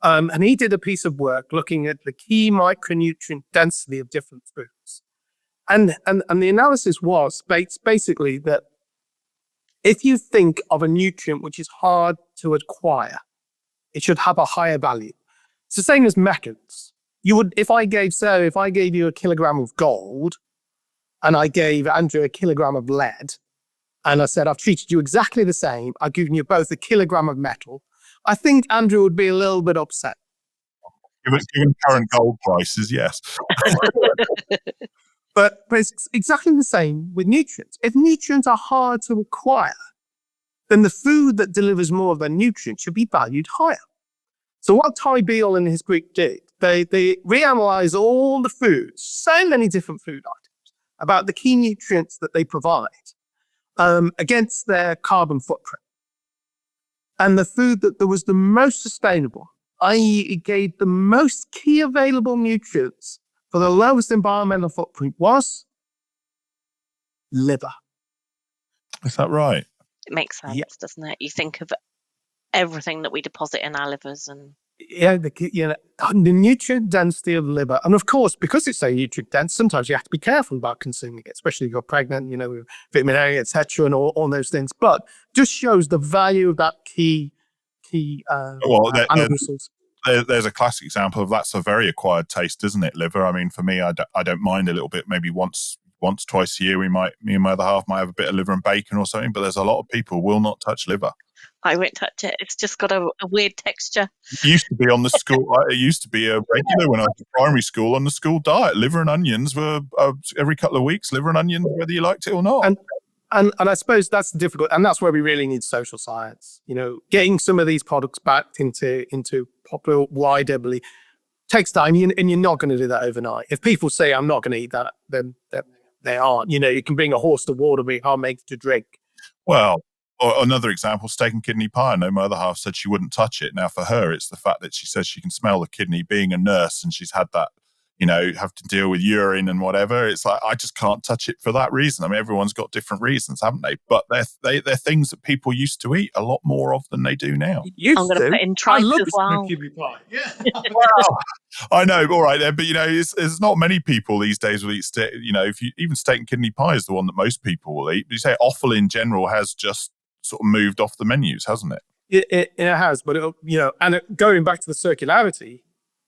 And he did a piece of work looking at the key micronutrient density of different foods. And the analysis was basically that if you think of a nutrient which is hard to acquire, it should have a higher value. It's the same as metals. If I gave you a kilogram of gold, and I gave Andrew a kilogram of lead, and I said, I've treated you exactly the same, I've given you both a kilogram of metal, I think Andrew would be a little bit upset. Given current gold prices, yes. But it's exactly the same with nutrients. If nutrients are hard to acquire, then the food that delivers more of their nutrients should be valued higher. So what Ty Beale and his group did, they reanalyzed all the foods, so many different food items, about the key nutrients that they provide against their carbon footprint. And the food that was the most sustainable, i.e. it gave the most key available nutrients for the lowest environmental footprint, was liver. Is that right? It makes sense, doesn't it? You think of everything that we deposit in our livers, and the nutrient density of liver. And of course, because it's so nutrient dense, sometimes you have to be careful about consuming it, especially if you're pregnant, with vitamin A, etc., and all those things. But just shows the value of that key animal source. there's a classic example of that's a very acquired taste, isn't it? Liver. I mean, for me, I don't mind a little bit. Maybe once, twice a year, me and my other half might have a bit of liver and bacon or something. But there's a lot of people will not touch liver. I won't touch it. It's just got a weird texture. It used to be on the school. It used to be a regular when I was in primary school on the school diet. Liver and onions were every couple of weeks. Liver and onions, whether you liked it or not. And I suppose that's difficult, and that's where we really need social science. Getting some of these products back into popular, widely takes time, and you're not going to do that overnight. If people say I'm not going to eat that, then they aren't. You can bring a horse to water, but you can't make it to drink. Well, or another example, steak and kidney pie. I know my other half said she wouldn't touch it. Now, for her, it's the fact that she says she can smell the kidney, being a nurse, and she's had that, have to deal with urine and whatever. It's like, I just can't touch it for that reason. I mean, everyone's got different reasons, haven't they? But they're things that people used to eat a lot more of than they do now. I'm going to put in tripe as well. Kidney pie. Yeah. Well, I know, all right, but there's not many people these days will eat steak. If you even steak and kidney pie is the one that most people will eat. But you say offal in general has just sort of moved off the menus, hasn't it? It has, but going back to the circularity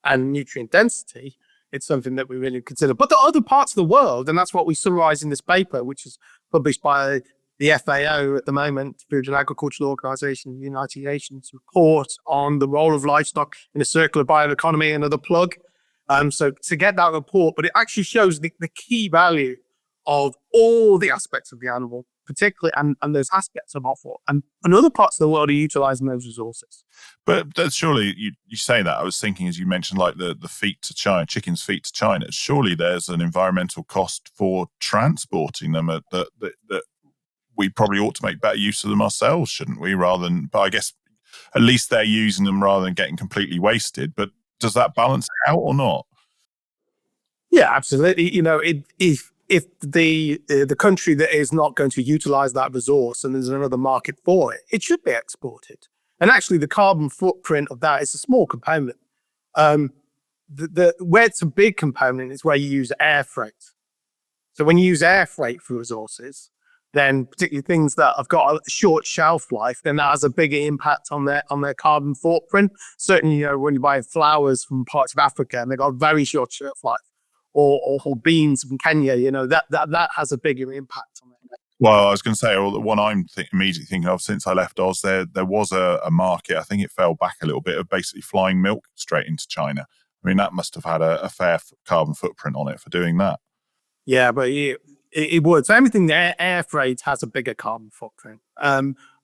and nutrient density, it's something that we really consider. But the other parts of the world, and that's what we summarize in this paper, which is published by the FAO at the moment, Food and Agricultural Organization, the United Nations report on the role of livestock in a circular bioeconomy, another plug. So to get that report, but it actually shows the key value of all the aspects of the animal, particularly, and those aspects of offal. And other parts of the world are utilizing those resources. But surely, you say that, I was thinking, as you mentioned, like the feet to China, chicken's feet to China, surely there's an environmental cost for transporting them that we probably ought to make better use of them ourselves, shouldn't we? But I guess at least they're using them rather than getting completely wasted. But does that balance it out or not? Yeah, absolutely. If the country that is not going to utilize that resource and there's another market for it, it should be exported. And actually, the carbon footprint of that is a small component. Where it's a big component is where you use air freight. So when you use air freight for resources, then particularly things that have got a short shelf life, then that has a bigger impact on their carbon footprint. Certainly, when you buy flowers from parts of Africa and they've got a very short shelf life, or beans from Kenya, that has a bigger impact on it. Well, I was going to say, the one I'm immediately thinking of since I left Oz, there was a market, I think it fell back a little bit, of basically flying milk straight into China. I mean, that must have had a fair carbon footprint on it for doing that. Yeah, but it would. So everything there, air freight has a bigger carbon footprint.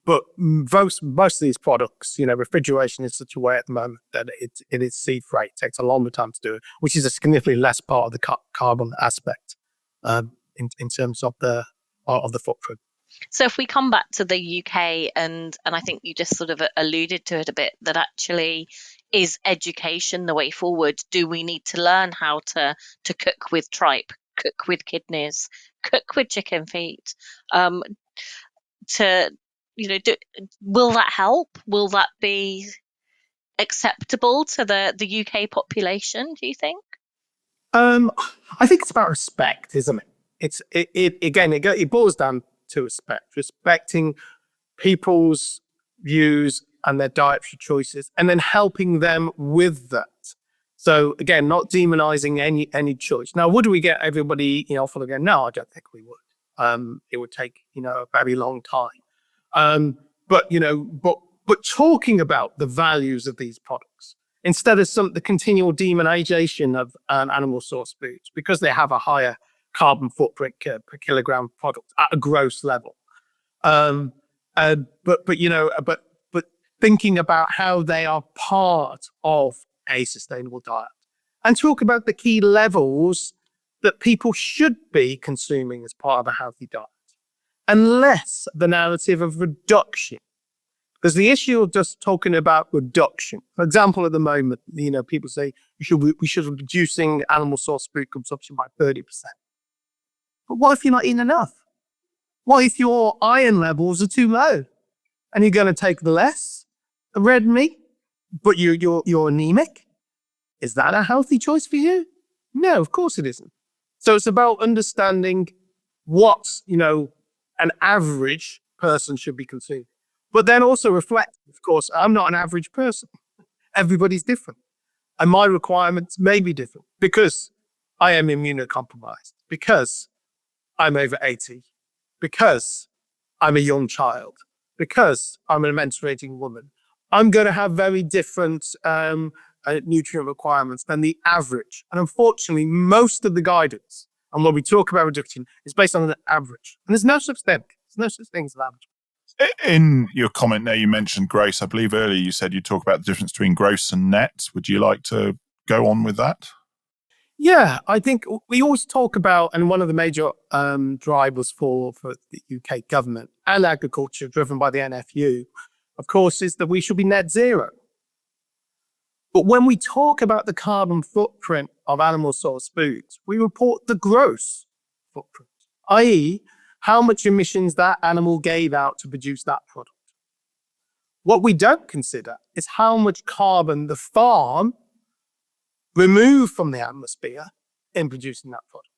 But most of these products, refrigeration is such a way at the moment that it is sea freight. It takes a longer time to do it, which is a significantly less part of the carbon aspect in terms of the footprint. So if we come back to the UK, and I think you just sort of alluded to it a bit, that actually is education the way forward? Do we need to learn how to cook with tripe, cook with kidneys, cook with chicken feet? Will that help? Will that be acceptable to the UK population, do you think? I think it's about respect, isn't it? It boils down to respecting people's views and their dietary choices, and then helping them with that. So again, not demonizing any choice. Now, would we get everybody, full again? No, I don't think we would. It would take, a very long time. But talking about the values of these products instead of the continual demonization of animal source foods because they have a higher carbon footprint per kilogram product at a gross level. But thinking about how they are part of a sustainable diet, and talk about the key levels that people should be consuming as part of a healthy diet, and less the narrative of reduction. Because the issue of just talking about reduction, for example, at the moment, people say we should be reducing animal source food consumption by 30%. But what if you're not eating enough? What if your iron levels are too low, and you're going to take less red meat, but you're anemic? Is that a healthy choice for you? No, of course it isn't. So it's about understanding what an average person should be consuming. But then also reflect, of course, I'm not an average person. Everybody's different. And my requirements may be different because I am immunocompromised, because I'm over 80, because I'm a young child, because I'm a menstruating woman. I'm going to have very different nutrient requirements than the average. And unfortunately, most of the guidance and when we talk about reduction is based on an average. And there's no such thing. There's no such thing as an average. In your comment there, you mentioned gross. I believe earlier you said you talk about the difference between gross and net. Would you like to go on with that? Yeah, I think we always talk about, and one of the major drivers for the UK government and agriculture, driven by the NFU, of course, is that we should be net zero. But when we talk about the carbon footprint of animal source foods, we report the gross footprint, i.e., how much emissions that animal gave out to produce that product. What we don't consider is how much carbon the farm removed from the atmosphere in producing that product.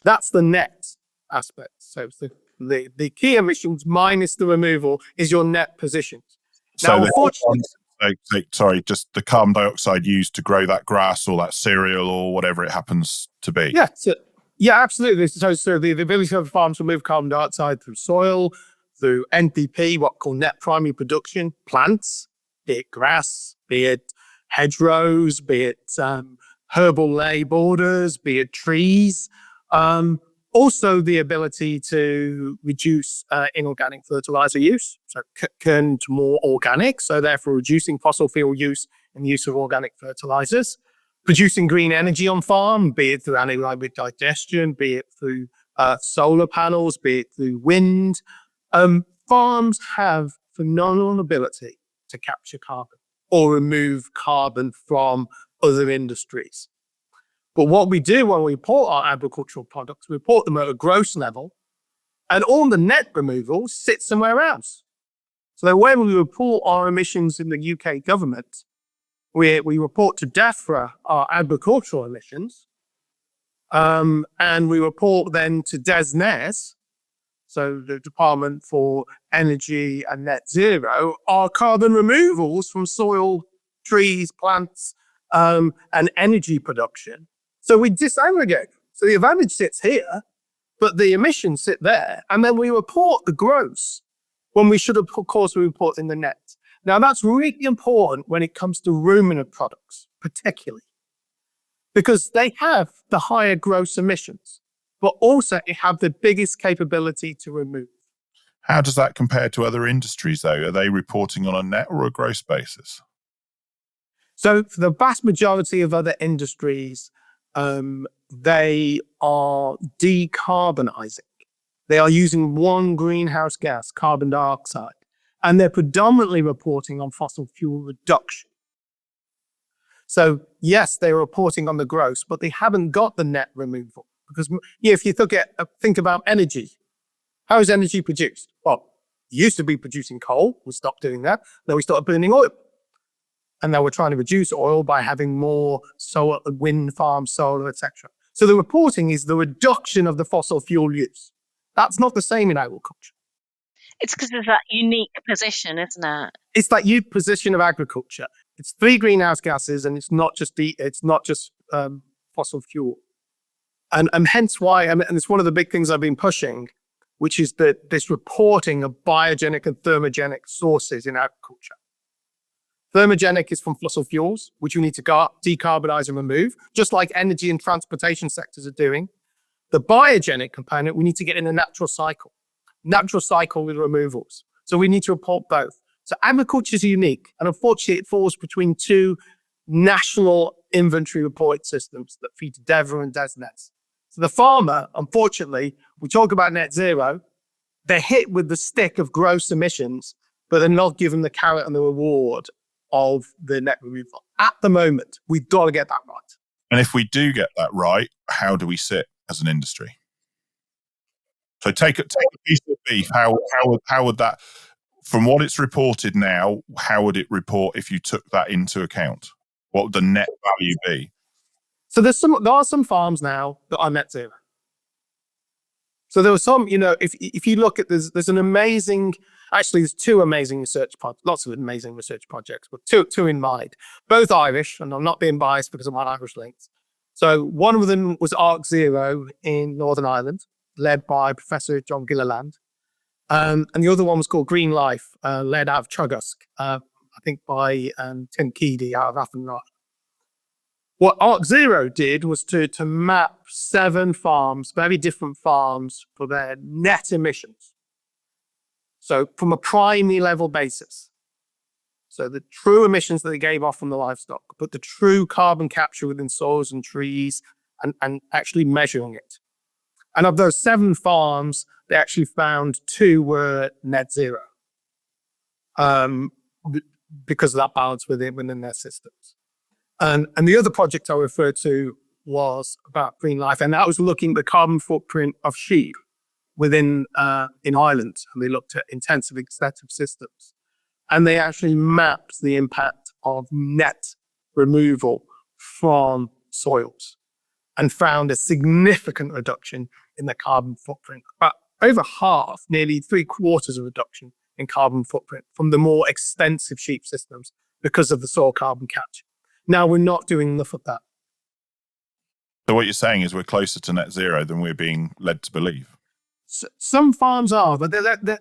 That's the net aspect. So the key emissions minus the removal is your net positions. Now, unfortunately, sorry, just the carbon dioxide used to grow that grass or that cereal or whatever it happens to be. Yeah, absolutely. So the ability of farms to remove carbon dioxide through soil, through NPP, what we call net primary production, plants, be it grass, be it hedgerows, be it herbal ley borders, be it trees. Also the ability to reduce inorganic fertiliser use, so turn to more organic, so therefore reducing fossil fuel use and the use of organic fertilisers. Producing green energy on farm, be it through anaerobic digestion, be it through solar panels, be it through wind. Farms have phenomenal ability to capture carbon or remove carbon from other industries. But what we do when we report our agricultural products, we report them at a gross level, and all the net removals sit somewhere else. So when we report our emissions in the UK government, we report to DEFRA our agricultural emissions, and we report then to DESNES, so the Department for Energy and Net Zero, our carbon removals from soil, trees, plants, and energy production. So we disaggregate. So the advantage sits here, but the emissions sit there. And then we report the gross when we should have, of course, we report in the net. Now, that's really important when it comes to ruminant products, particularly, because they have the higher gross emissions, but also they have the biggest capability to remove. How does that compare to other industries, though? Are they reporting on a net or a gross basis? So for the vast majority of other industries, they are decarbonizing. They are using one greenhouse gas, carbon dioxide, and they're predominantly reporting on fossil fuel reduction. So yes, they're reporting on the gross, but they haven't got the net removal. Because if you think about energy, how is energy produced? Well, it used to be producing coal. We stopped doing that. Then we started burning oil. And now we're trying to reduce oil by having more solar, wind farms, solar, etc. So the reporting is the reduction of the fossil fuel use. That's not the same in agriculture. It's because of that unique position, isn't it? It's that unique position of agriculture. It's 3 greenhouse gases, and it's not just fossil fuel. And hence why, and it's one of the big things I've been pushing, which is this reporting of biogenic and thermogenic sources in agriculture. Thermogenic is from fossil fuels, which we need to decarbonize and remove, just like energy and transportation sectors are doing. The biogenic component, we need to get in a natural cycle with removals. So we need to report both. So agriculture is unique, and unfortunately it falls between 2 national inventory report systems that feed to DEVRA and DESNES. So the farmer, unfortunately, we talk about net zero, they're hit with the stick of gross emissions, but they're not given the carrot and the reward of the net removal. At the moment, we've got to get that right. And if we do get that right, how do we sit as an industry? So take a piece of beef. How would that, from what it's reported now, how would it report if you took that into account? What would the net value be? So there are some farms now that are net zero. So there were some, if you look at there's an amazing Actually, there's two amazing lots of amazing research projects, but two in mind, both Irish, and I'm not being biased because of my Irish links. So one of them was Arc Zero in Northern Ireland, led by Professor John Gilliland. And the other one was called Green Life, led out of Trugusk, I think by Tim Keady out of Athenry. What Arc Zero did was to map 7 farms, very different farms, for their net emissions. So from a primary level basis. So the true emissions that they gave off from the livestock, but the true carbon capture within soils and trees, and actually measuring it. And of those 7 farms, they actually found 2 were net zero because of that balance within their systems. And the other project I referred to was about Green Life, and that was looking at the carbon footprint of sheep in Ireland. And they looked at intensive extensive systems. And they actually mapped the impact of net removal from soils and found a significant reduction in the carbon footprint. About over half, nearly 3/4 of reduction in carbon footprint from the more extensive sheep systems because of the soil carbon capture. Now, we're not doing enough of that. So what you're saying is we're closer to net zero than we're being led to believe. Some farms are, but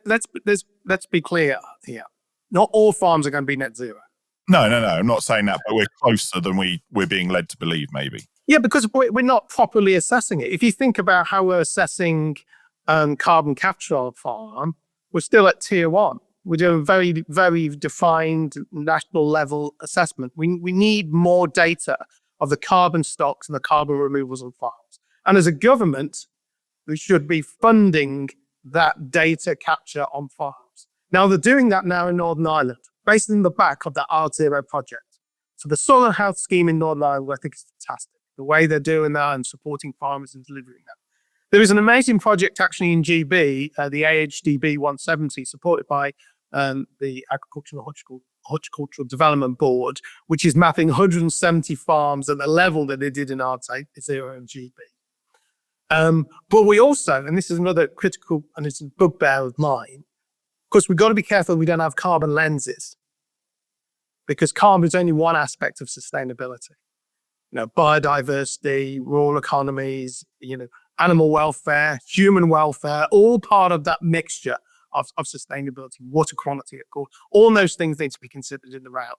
let's be clear here. Not all farms are going to be net zero. No. I'm not saying that, but we're closer than we're being led to believe, maybe. Yeah, because we're not properly assessing it. If you think about how we're assessing carbon capture on a farm, we're still at tier 1. We're doing very, very defined national level assessment. We need more data of the carbon stocks and the carbon removals on farms. And as a government, we should be funding that data capture on farms. Now, they're doing that now in Northern Ireland, based on the back of the R0 project. So the Soil and Health Scheme in Northern Ireland, I think, is fantastic. The way they're doing that and supporting farmers and delivering that. There is an amazing project actually in GB, the AHDB 170, supported by the Agricultural Horticultural Development Board, which is mapping 170 farms at the level that they did in R0 and GB. But we also, and this is another critical, and it's a bugbear of mine, of course, we've got to be careful we don't have carbon lenses, because carbon is only one aspect of sustainability. Biodiversity, rural economies, animal welfare, human welfare, all part of that mixture of sustainability, water quality, of course. All those things need to be considered in the round.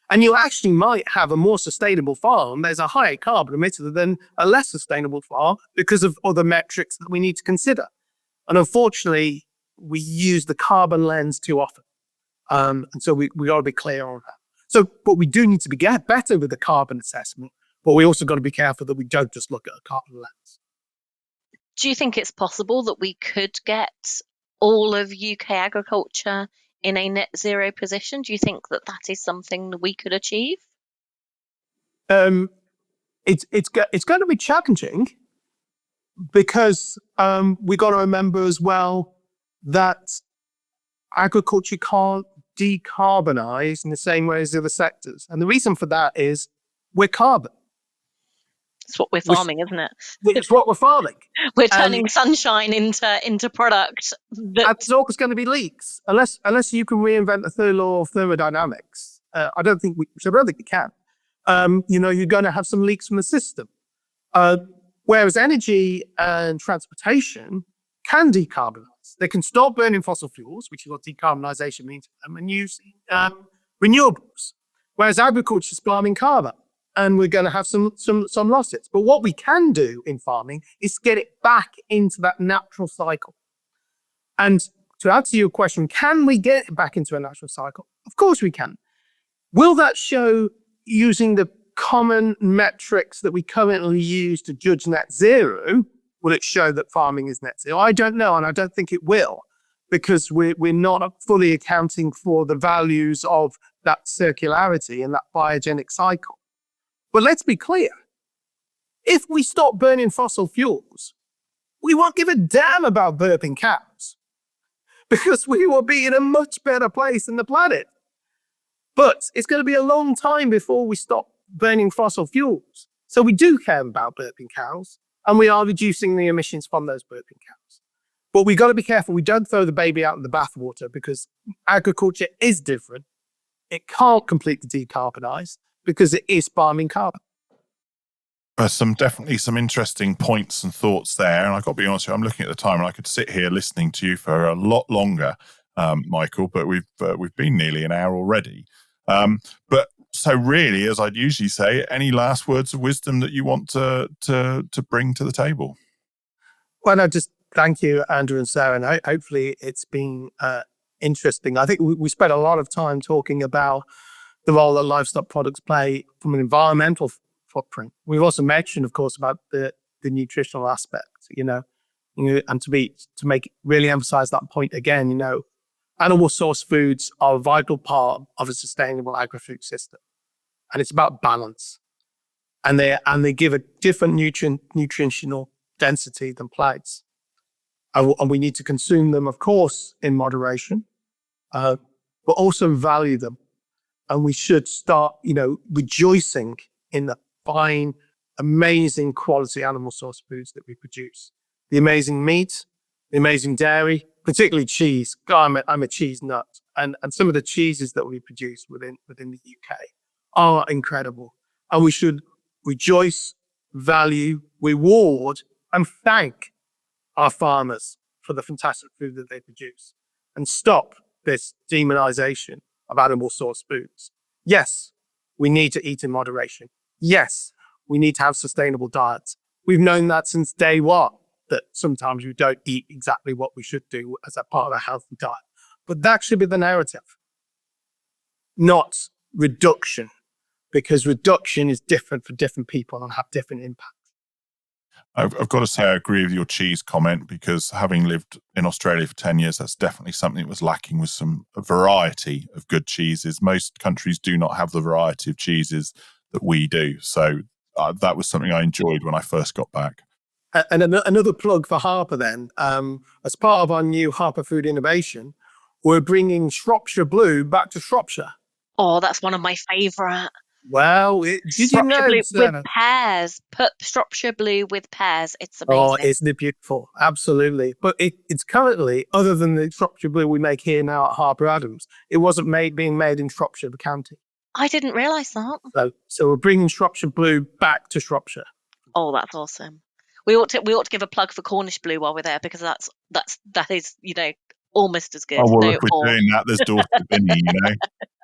And you actually might have a more sustainable farm. There's a higher carbon emitter than a less sustainable farm because of other metrics that we need to consider. And unfortunately, we use the carbon lens too often. And so we got to be clear on that. But we do need to be better with the carbon assessment, but we also got to be careful that we don't just look at a carbon lens. Do you think it's possible that we could get all of UK agriculture in a net zero position? Do you think that is something that we could achieve? It's going to be challenging because we got to remember as well that agriculture can't decarbonize in the same way as the other sectors. And the reason for that is we're carbon. It's what we're farming, isn't it? It's what we're farming. We're turning sunshine into product. There's always going to be leaks unless you can reinvent the third law of thermodynamics. I don't think we can. You're going to have some leaks from the system. Whereas energy and transportation can decarbonize. They can stop burning fossil fuels, which is what decarbonisation means to them, and use renewables. Whereas agriculture is farming carbon, and we're going to have some losses. But what we can do in farming is get it back into that natural cycle. And to answer your question, can we get it back into a natural cycle? Of course we can. Will that show using the common metrics that we currently use to judge net zero? Will it show that farming is net zero? I don't know, and I don't think it will, because we're not fully accounting for the values of that circularity and that biogenic cycle. But let's be clear. If we stop burning fossil fuels, we won't give a damn about burping cows, because we will be in a much better place than the planet. But it's going to be a long time before we stop burning fossil fuels. So we do care about burping cows, and we are reducing the emissions from those burping cows. But we got to be careful. We don't throw the baby out in the bathwater, because agriculture is different. It can't completely decarbonize because it is farming carbon. Definitely some interesting points and thoughts there. And I've got to be honest with you, I'm looking at the time and I could sit here listening to you for a lot longer, Michael, but we've been nearly an hour already. But so really, as I'd usually say, any last words of wisdom that you want to bring to the table? Well, no, just thank you, Andrew and Sarah. And hopefully it's been interesting. I think we spent a lot of time talking about the role that livestock products play from an environmental footprint. We've also mentioned, of course, about the nutritional aspect, and to really emphasize that point again, animal source foods are a vital part of a sustainable agri-food system. And it's about balance. And they give a different nutritional density than plants. And we need to consume them, of course, in moderation, but also value them. And we should start, rejoicing in the fine, amazing quality animal source foods that we produce. The amazing meat, the amazing dairy, particularly cheese. God, I'm a cheese nut. And some of the cheeses that we produce within the UK are incredible. And we should rejoice, value, reward, and thank our farmers for the fantastic food that they produce, and stop this demonization of animal source foods. Yes, we need to eat in moderation. Yes, we need to have sustainable diets. We've known that since day one, that sometimes we don't eat exactly what we should do as a part of a healthy diet. But that should be the narrative, not reduction, because reduction is different for different people and have different impacts. I've got to say I agree with your cheese comment, because having lived in Australia for 10 years, that's definitely something that was lacking, with a variety of good cheeses. Most countries do not have the variety of cheeses that we do. So that was something I enjoyed when I first got back. And another plug for Harper then. As part of our new Harper Food Innovation, we're bringing Shropshire Blue back to Shropshire. Oh, that's one of my favourite. Well, did you know? Blue with pears. Put Shropshire Blue with pears. It's amazing. Oh, isn't it beautiful? Absolutely. But it's currently, other than the Shropshire Blue we make here now at Harper Adams, it wasn't being made in Shropshire, the county. I didn't realise that. So we're bringing Shropshire Blue back to Shropshire. Oh, that's awesome. We ought to give a plug for Cornish Blue while we're there, because that is almost as good. Oh, well, if we're doing that, there's Dorset Binny,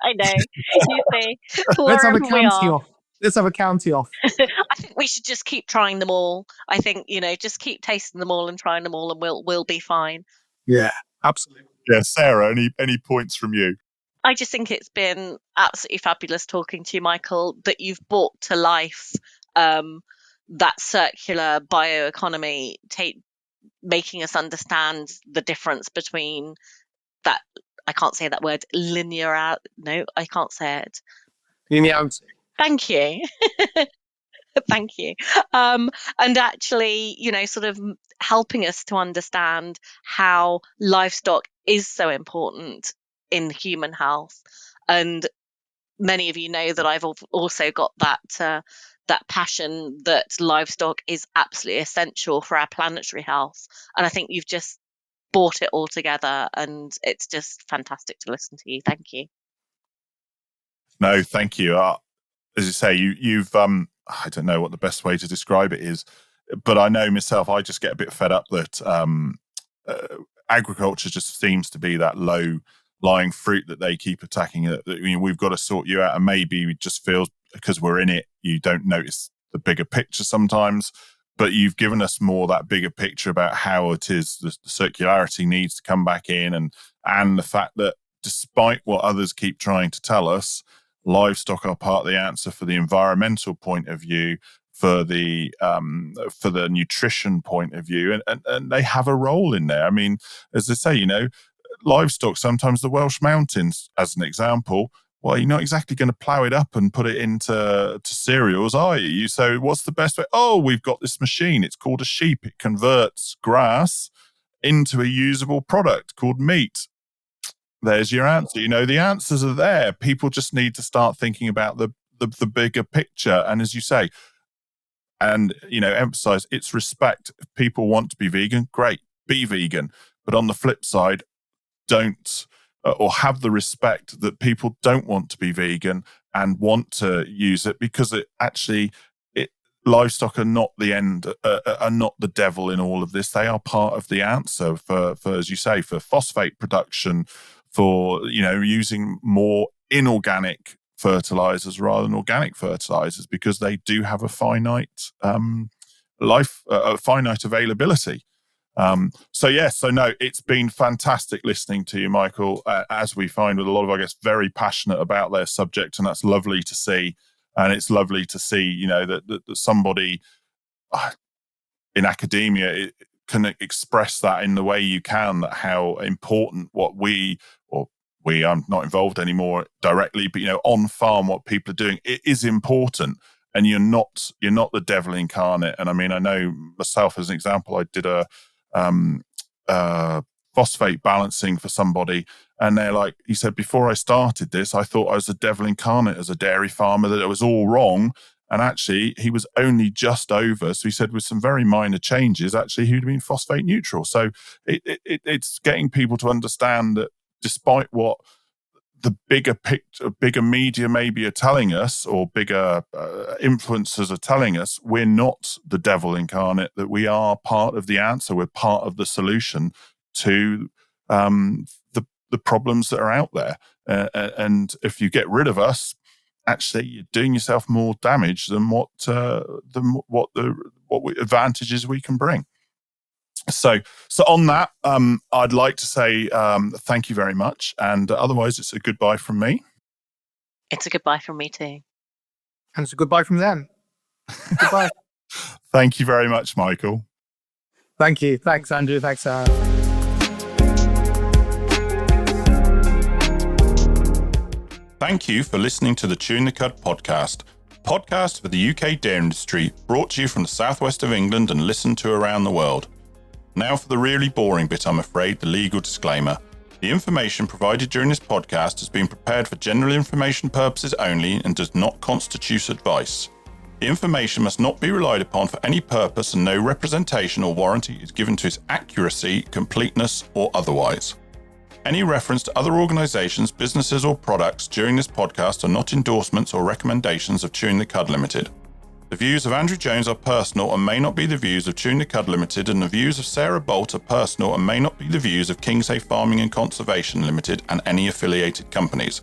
I know. You see, Let's have a county off. Let's have a county off. I think we should just keep trying them all. I think, just keep tasting them all and trying them all, and we'll be fine. Yeah, absolutely. Yeah, Sarah, any points from you? I just think it's been absolutely fabulous talking to you, Michael, that you've brought to life that circular bioeconomy, making us understand the difference between that. I can't say that word, linear. No, I can't say it. Linearity. Thank you. Thank you. And actually, sort of helping us to understand how livestock is so important in human health. And many of you know that I've also got that passion that livestock is absolutely essential for our planetary health. And I think you've just brought it all together, and it's just fantastic to listen to you. Thank you. No, thank you. As you say, you've I don't know what the best way to describe it is, but I know myself, I just get a bit fed up that agriculture just seems to be that low-lying fruit that they keep attacking. We've got to sort you out, and maybe we just feel because we're in it, you don't notice the bigger picture sometimes. But you've given us more that bigger picture about how it is the circularity needs to come back in, and the fact that despite what others keep trying to tell us, livestock are part of the answer for the environmental point of view, for the nutrition point of view, and they have a role in there. I mean, as they say, livestock, sometimes the Welsh mountains, as an example, well, you're not exactly going to plow it up and put it into cereals, are you? So what's the best way? Oh, we've got this machine. It's called a sheep. It converts grass into a usable product called meat. There's your answer. The answers are there. People just need to start thinking about the bigger picture. And as you say, and emphasize, it's respect. If people want to be vegan, great. be vegan. But on the flip side, don't or have the respect that people don't want to be vegan and want to use it, because it actually, livestock are not the end, are not the devil in all of this. They are part of the answer for as you say, for phosphate production, for using more inorganic fertilizers rather than organic fertilizers, because they do have a finite finite availability. So no, it's been fantastic listening to you, Michael, as we find with a lot of our guests, very passionate about their subject, and that's lovely to see. And it's lovely to see, that somebody in academia can express that in the way you can, that how important I'm not involved anymore directly, but on farm, what people are doing, it is important. And you're not the devil incarnate. And I mean, I know myself as an example, I did a phosphate balancing for somebody, and they're like, he said, before I started this, I thought I was the devil incarnate as a dairy farmer, that it was all wrong. And actually, he was only just over. So he said, with some very minor changes, actually, he'd been phosphate neutral. So it's getting people to understand that despite what the bigger picture, bigger media maybe are telling us, or bigger influencers are telling us, we're not the devil incarnate, that we are part of the answer. We're part of the solution to the problems that are out there. And if you get rid of us, actually, you're doing yourself more damage than what advantages we can bring. So on that, I'd like to say thank you very much. And otherwise, it's a goodbye from me. It's a goodbye from me too. And it's a goodbye from them. Goodbye. Thank you very much, Michael. Thank you. Thanks, Andrew. Thanks, Sarah. Thank you for listening to the Chewing the Cud podcast for the UK dairy industry, brought to you from the southwest of England and listened to around the world. Now for the really boring bit, I'm afraid, the legal disclaimer. The information provided during this podcast has been prepared for general information purposes only and does not constitute advice. The information must not be relied upon for any purpose, and no representation or warranty is given to its accuracy, completeness, or otherwise. Any reference to other organisations, businesses, or products during this podcast are not endorsements or recommendations of Chewing the Cud Limited. The views of Andrew Jones are personal and may not be the views of Chewing the Cud Limited, and the views of Sarah Bolt are personal and may not be the views of Kingshay Farming and Conservation Limited and any affiliated companies.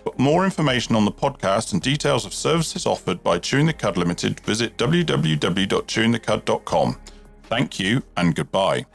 For more information on the podcast and details of services offered by Chewing the Cud Limited, visit www.chewingthecud.com. Thank you and goodbye.